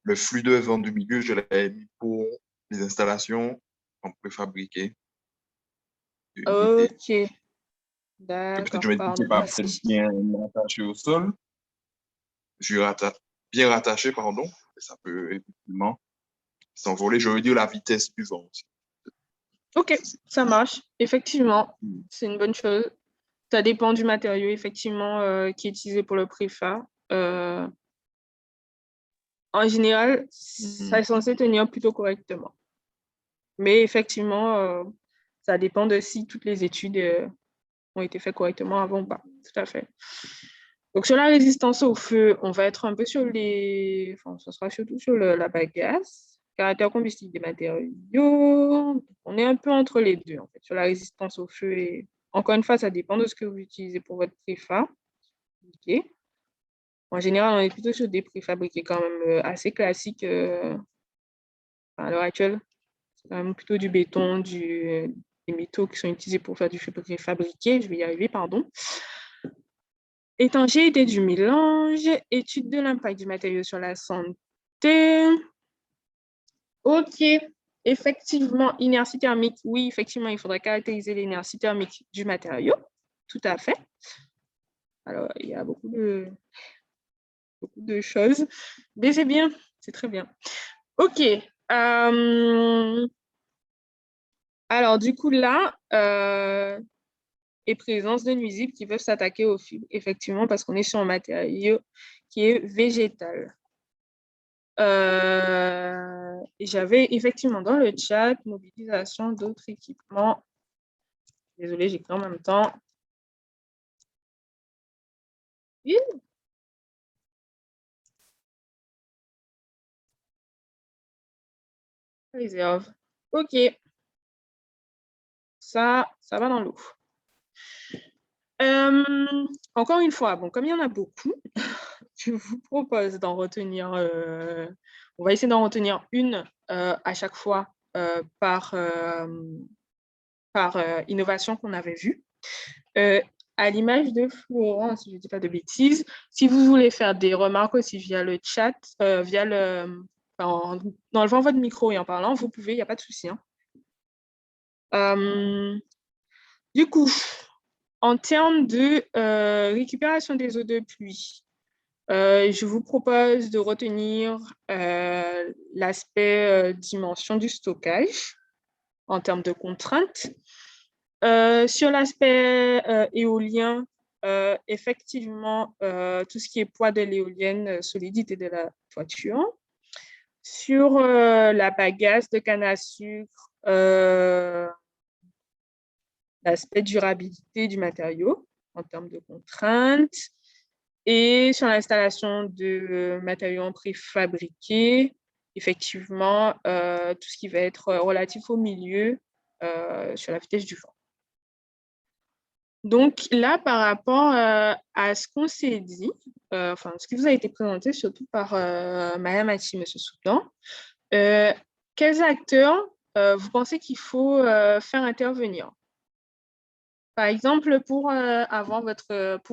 Le flux de vent du milieu, je l'avais mis pour les installations en préfabriqué. OK. Peut-être D'accord, je me dis que c'est pas merci. peut-être bien rattaché au sol. Je bien rattaché, pardon. Ça peut effectivement s'envoler. Je veux dire la vitesse du vent aussi. OK, ça marche. Effectivement, c'est une bonne chose. Ça dépend du matériau, effectivement, qui est utilisé pour le préfa. En général, ça est censé tenir plutôt correctement. Mais effectivement, ça dépend de si toutes les études ont été faites correctement avant ou pas. Tout à fait. Donc, sur la résistance au feu, on va être un peu sur les... Enfin, ça sera surtout sur la bagasse. Caractère combustible des matériaux. On est un peu entre les deux, en fait, sur la résistance au feu. Et encore une fois, ça dépend de ce que vous utilisez pour votre préfa. OK. En général, on est plutôt sur des préfabriqués quand même assez classiques à l'heure actuelle. C'est quand même plutôt du béton, des métaux qui sont utilisés pour faire du préfabriqué. Je vais y arriver, pardon. Étanchéité du mélange, étude de l'impact du matériau sur la santé. OK. Effectivement, inertie thermique. Oui, effectivement, il faudrait caractériser l'inertie thermique du matériau. Tout à fait. Alors, il y a beaucoup de choses. Mais c'est bien, c'est très bien. OK. Alors, du coup, là, et présence de nuisibles qui peuvent s'attaquer aux fibres, effectivement, parce qu'on est sur un matériau qui est végétal. J'avais effectivement dans le chat mobilisation d'autres équipements. Désolée, j'écris en même temps. Oui. Réserve. OK. Ça va dans l'eau. Encore une fois, bon, comme il y en a beaucoup, je vous propose d'en retenir, on va essayer d'en retenir une à chaque fois par innovation qu'on avait vue. À l'image de Florent, si je ne dis pas de bêtises, si vous voulez faire des remarques aussi via le chat, en enlevant votre micro et en parlant, vous pouvez, il n'y a pas de souci. Hein. Du coup, en termes de récupération des eaux de pluie, je vous propose de retenir l'aspect dimension du stockage en termes de contraintes. Sur l'aspect éolien, effectivement, tout ce qui est poids de l'éolienne, solidité de la toiture. Sur la bagasse de canne à sucre, l'aspect durabilité du matériau en termes de contraintes. Et sur l'installation de matériaux préfabriqués, effectivement, tout ce qui va être relatif au milieu sur la vitesse du vent. Donc là, par rapport à ce qu'on s'est dit, ce qui vous a été présenté surtout par Maya Mati, M. Soudan, quels acteurs vous pensez qu'il faut faire intervenir? Par exemple, pour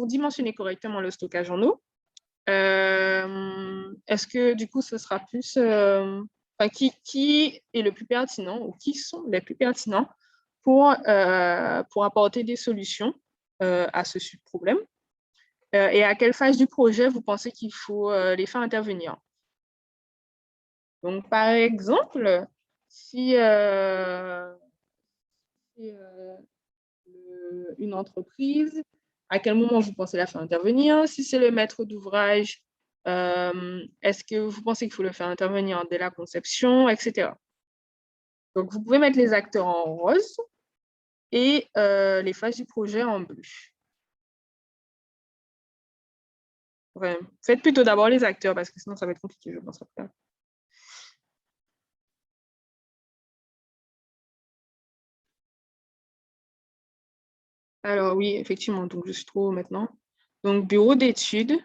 dimensionner correctement le stockage en eau, est-ce que du coup, ce sera plus... qui est le plus pertinent ou qui sont les plus pertinents pour apporter des solutions à ce problème et à quelle phase du projet vous pensez qu'il faut les faire intervenir. Donc, par exemple, si une entreprise, à quel moment vous pensez la faire intervenir? Si c'est le maître d'ouvrage, est-ce que vous pensez qu'il faut le faire intervenir dès la conception, etc. Donc, vous pouvez mettre les acteurs en rose et les phases du projet en bleu. Ouais. Faites plutôt d'abord les acteurs parce que sinon, ça va être compliqué, je pense. Après. Alors oui, effectivement, donc je suis trop maintenant. Donc, bureau d'études.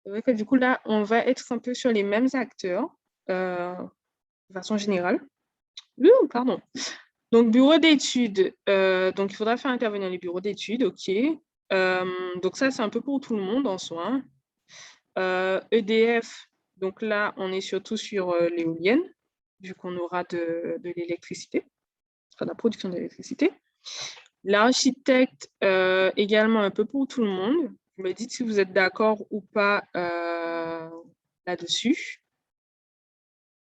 C'est vrai que du coup, là, on va être un peu sur les mêmes acteurs de façon générale. Pardon. Donc, bureau d'études. Donc, il faudra faire intervenir les bureaux d'études, OK. Donc, ça, c'est un peu pour tout le monde en soi. EDF, donc là, on est surtout sur l'éolienne, vu qu'on aura de l'électricité, ce sera de la production d'électricité. L'architecte, également un peu pour tout le monde. Vous me dites si vous êtes d'accord ou pas là-dessus.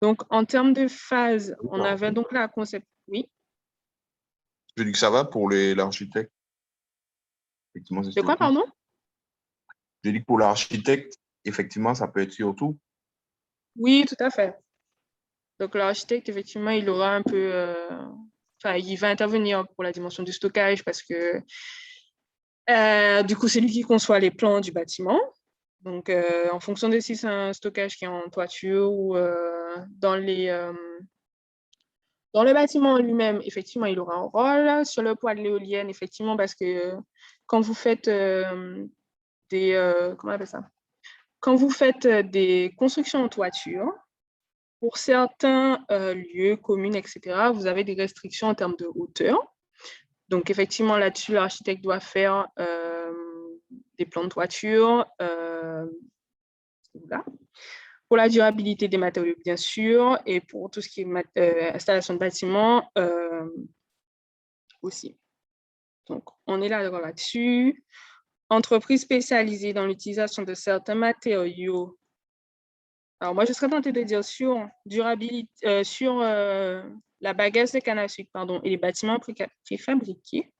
Donc, en termes de phase, on avait donc la concept. Oui. Je dis que ça va pour l'architecte. De quoi, pardon? Je dis que pour l'architecte, effectivement, ça peut être surtout. Oui, tout à fait. Donc, l'architecte, effectivement, il aura un peu... il va intervenir pour la dimension du stockage parce que, du coup, c'est lui qui conçoit les plans du bâtiment. Donc, en fonction de si c'est un stockage qui est en toiture ou dans le bâtiment lui-même, effectivement, il aura un rôle. Sur le poids de l'éolienne, effectivement, parce que quand vous faites comment on appelle ça? Quand vous faites des constructions en toiture, pour certains lieux, communes, etc., vous avez des restrictions en termes de hauteur. Donc, effectivement, là-dessus, l'architecte doit faire des plans de toiture. Là. Pour la durabilité des matériaux, bien sûr, et pour tout ce qui est installation de bâtiments aussi. Donc, on est là-dessus. Entreprise spécialisée dans l'utilisation de certains matériaux Alors, moi, je serais tentée de dire sur durabilité, sur la bagasse de canne à sucre, pardon, et les bâtiments préfabriqués.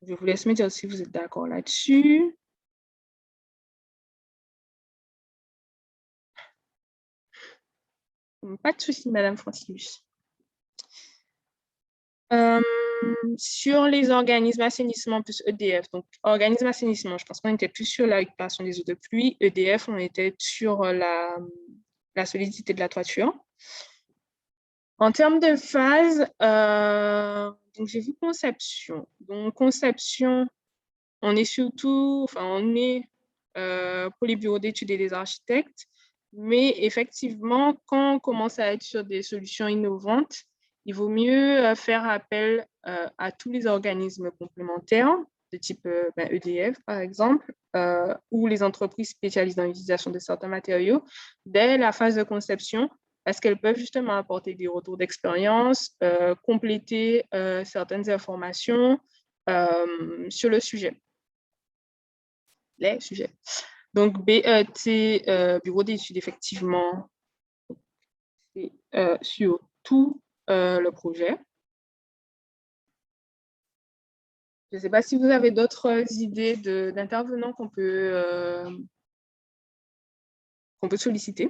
Je vous laisse me dire si vous êtes d'accord là-dessus. Pas de souci, Madame Francis. Sur les organismes assainissement plus EDF, donc organismes assainissement, je pense qu'on était plus sur la récupération des eaux de pluie. EDF, on était sur la solidité de la toiture. En termes de phase, donc j'ai vu conception. Donc conception, on est surtout, enfin on est pour les bureaux d'études et les architectes, mais effectivement, quand on commence à être sur des solutions innovantes, il vaut mieux faire appel à tous les organismes complémentaires, de type EDF par exemple, ou les entreprises spécialisées dans l'utilisation de certains matériaux, dès la phase de conception, parce qu'elles peuvent justement apporter des retours d'expérience, compléter certaines informations sur le sujet. Les sujets. Donc, BET, bureau d'études, effectivement, c'est sur tout le projet. Je ne sais pas si vous avez d'autres idées d'intervenants qu'on peut solliciter.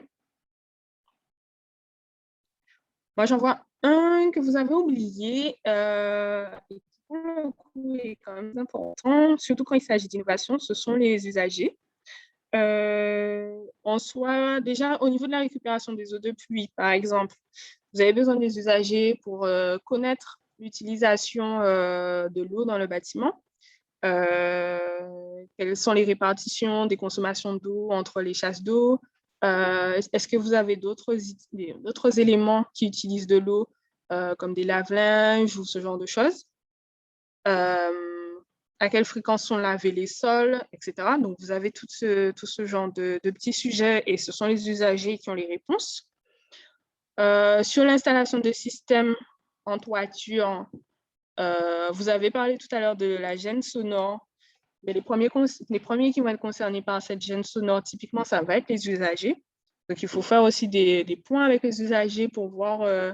Moi, j'en vois un que vous avez oublié et qui, pour le coup, est quand même important, surtout quand il s'agit d'innovation, ce sont les usagers. En soi, déjà, au niveau de la récupération des eaux de pluie, par exemple, vous avez besoin des usagers pour connaître l'utilisation de l'eau dans le bâtiment. Quelles sont les répartitions des consommations d'eau entre les chasses d'eau? Est-ce que vous avez d'autres éléments qui utilisent de l'eau, comme des lave-linges ou ce genre de choses? À quelle fréquence sont lavés les sols, etc. Donc, vous avez tout ce genre de petits sujets et ce sont les usagers qui ont les réponses. Sur l'installation de systèmes en toiture, vous avez parlé tout à l'heure de la gêne sonore. Mais les premiers qui vont être concernés par cette gêne sonore, typiquement, ça va être les usagers. Donc, il faut faire aussi des points avec les usagers pour voir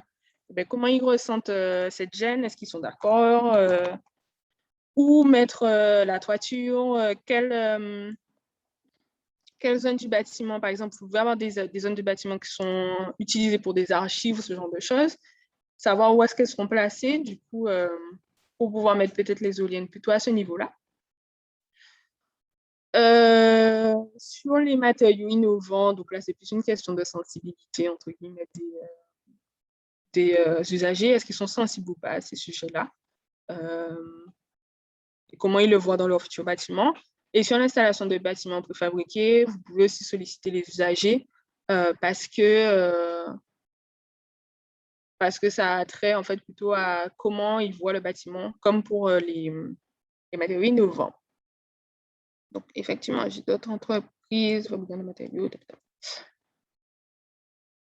comment ils ressentent cette gêne. Est-ce qu'ils sont d'accord? Où mettre la toiture? Quelle zone du bâtiment, par exemple, vous pouvez avoir des zones du bâtiment qui sont utilisées pour des archives ou ce genre de choses. Savoir où est-ce qu'elles seront placées, du coup, pour pouvoir mettre peut-être les éoliennes plutôt à ce niveau-là. Sur les matériaux innovants, donc là, c'est plus une question de sensibilité, entre guillemets, des usagers. Est-ce qu'ils sont sensibles ou pas à ces sujets-là? Et comment ils le voient dans leur futur bâtiment. Et sur l'installation de bâtiments préfabriqués, vous pouvez aussi solliciter les usagers parce que ça a trait en fait plutôt à comment ils voient le bâtiment, comme pour les matériaux innovants. Donc, effectivement, j'ai d'autres entreprises, fabricants de matériaux,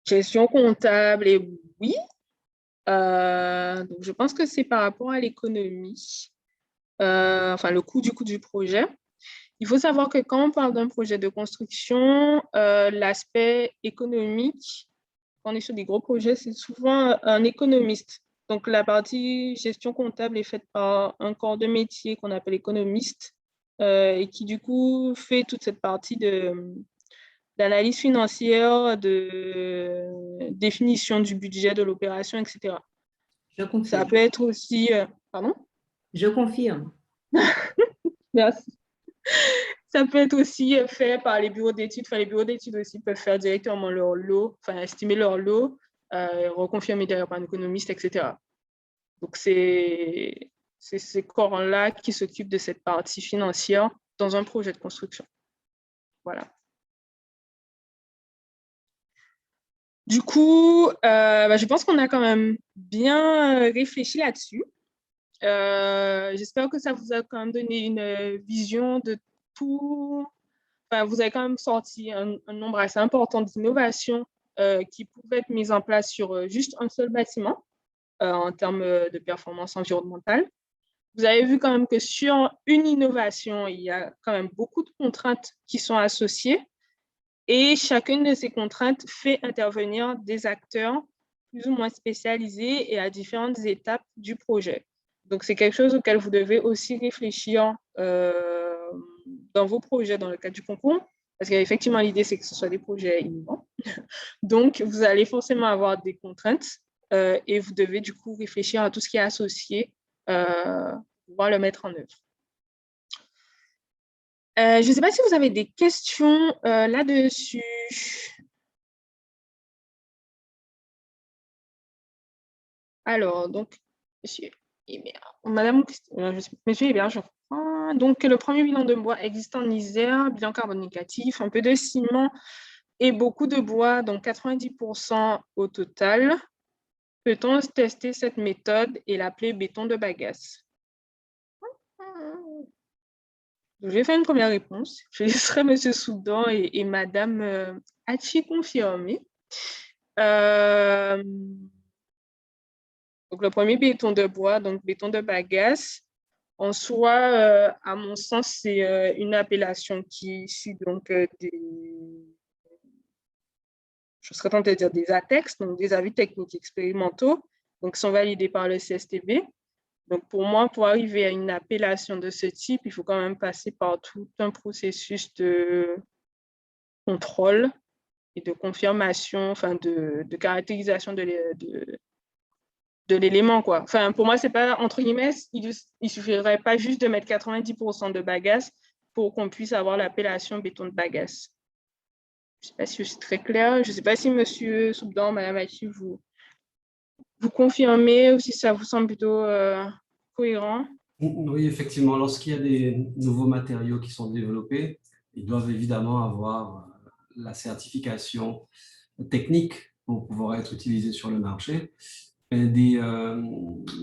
gestion comptable, et oui. Donc, je pense que c'est par rapport à l'économie, enfin, le coût du projet. Il faut savoir que quand on parle d'un projet de construction, l'aspect économique, quand on est sur des gros projets, c'est souvent un économiste. Donc, la partie gestion comptable est faite par un corps de métier qu'on appelle économiste et qui, du coup, fait toute cette partie d'analyse financière, de définition du budget de l'opération, etc. Je confirme. Ça peut être aussi… pardon? Je confirme. Merci. Ça peut être aussi fait par les bureaux d'études. Enfin, les bureaux d'études aussi peuvent faire directement leur lot, enfin, estimer leur lot, reconfirmer derrière par un économiste, etc. Donc, c'est ces corps-là qui s'occupent de cette partie financière dans un projet de construction. Voilà. Du coup, je pense qu'on a quand même bien réfléchi là-dessus. J'espère que ça vous a quand même donné une vision de tout. Enfin, vous avez quand même sorti un nombre assez important d'innovations qui pouvaient être mises en place sur juste un seul bâtiment en termes de performance environnementale. Vous avez vu quand même que sur une innovation, il y a quand même beaucoup de contraintes qui sont associées. Et chacune de ces contraintes fait intervenir des acteurs plus ou moins spécialisés et à différentes étapes du projet. Donc, c'est quelque chose auquel vous devez aussi réfléchir dans vos projets dans le cadre du concours, parce qu'effectivement, l'idée, c'est que ce soit des projets innovants. Donc, vous allez forcément avoir des contraintes et vous devez du coup réfléchir à tout ce qui est associé pour pouvoir le mettre en œuvre. Je ne sais pas si vous avez des questions là-dessus. Alors, donc, monsieur Hébert, madame, monsieur Hébert, je crois. Donc, le premier bilan de bois existant en Isère, bilan carbone négatif, un peu de ciment et beaucoup de bois, donc 90% au total. Peut-on tester cette méthode et l'appeler béton de bagasse? Je vais faire une première réponse. Je laisserai M. Soudan et Mme Hachi confirmer. Donc, le premier béton de bois, donc béton de bagasse, en soi, à mon sens, c'est une appellation qui est issue donc, je serais tentée de dire des ATEX, donc des avis techniques expérimentaux, donc sont validés par le CSTB. Donc, pour moi, pour arriver à une appellation de ce type, il faut quand même passer par tout un processus de contrôle et de confirmation, enfin de caractérisation de l'élément, quoi. Enfin, pour moi, c'est pas, entre guillemets, il suffirait pas juste de mettre 90% de bagasse pour qu'on puisse avoir l'appellation béton de bagasse. Je sais pas si c'est très clair. Je sais pas si M. Soubdan, Mme Hachi, vous confirmez ou si ça vous semble plutôt cohérent. Oui, effectivement, lorsqu'il y a des nouveaux matériaux qui sont développés, ils doivent évidemment avoir la certification technique pour pouvoir être utilisés sur le marché. Et des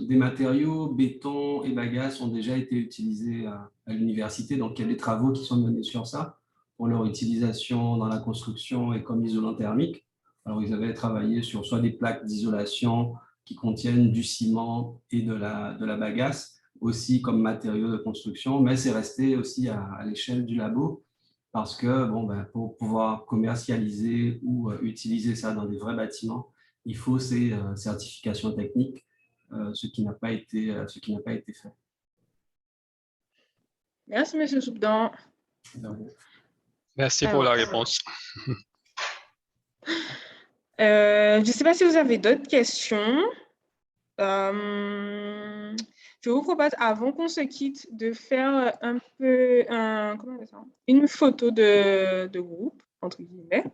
matériaux, béton et bagasse ont déjà été utilisés à l'université, donc il y a des travaux qui sont menés sur ça pour leur utilisation dans la construction et comme isolant thermique. Alors, ils avaient travaillé sur soit des plaques d'isolation qui contiennent du ciment et de la bagasse, aussi comme matériaux de construction, mais c'est resté aussi à l'échelle du labo parce que bon, pour pouvoir commercialiser ou utiliser ça dans des vrais bâtiments, il faut ces certifications techniques, ce qui n'a pas été fait. Merci, M. Soubdan. Merci pour la réponse. Je ne sais pas si vous avez d'autres questions. Je vous propose, avant qu'on se quitte, de faire un peu une photo de groupe, entre guillemets.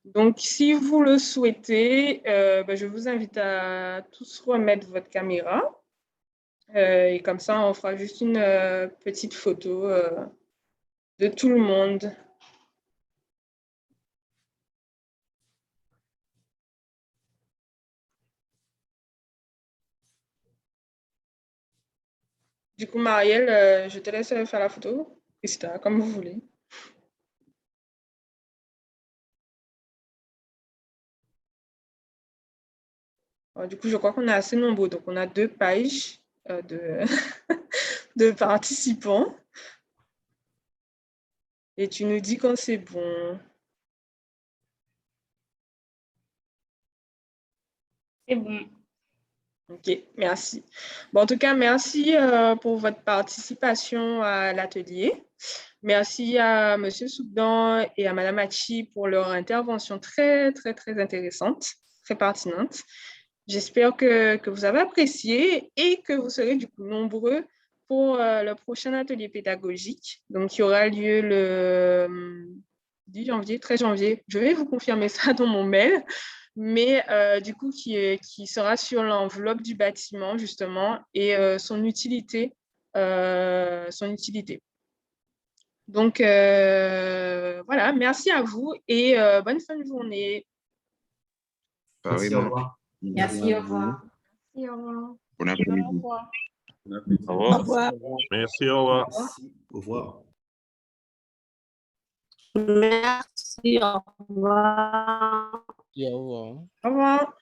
Donc, si vous le souhaitez, je vous invite à tous remettre votre caméra. Et comme ça, on fera juste une petite photo de tout le monde. Du coup, Marielle, je te laisse faire la photo. Christa, comme vous voulez. Alors, du coup, je crois qu'on est assez nombreux. Donc, on a 2 pages de participants. Et tu nous dis quand c'est bon. C'est bon. Ok, merci. Bon, en tout cas, merci pour votre participation à l'atelier. Merci à M. Soubdan et à Mme Hachi pour leur intervention très, très, très intéressante, très pertinente. J'espère que vous avez apprécié et que vous serez du coup nombreux pour le prochain atelier pédagogique. Donc, qui aura lieu le 10 janvier, 13 janvier. Je vais vous confirmer ça dans mon mail. Mais du coup, qui sera sur l'enveloppe du bâtiment, justement, et son utilité. Donc, voilà, merci à vous et bonne fin de journée. Merci, au revoir. Merci, au revoir. Merci, au revoir. Bon après-midi. Au revoir. Au revoir. Merci, au revoir. Au revoir. Merci, au revoir. Au revoir.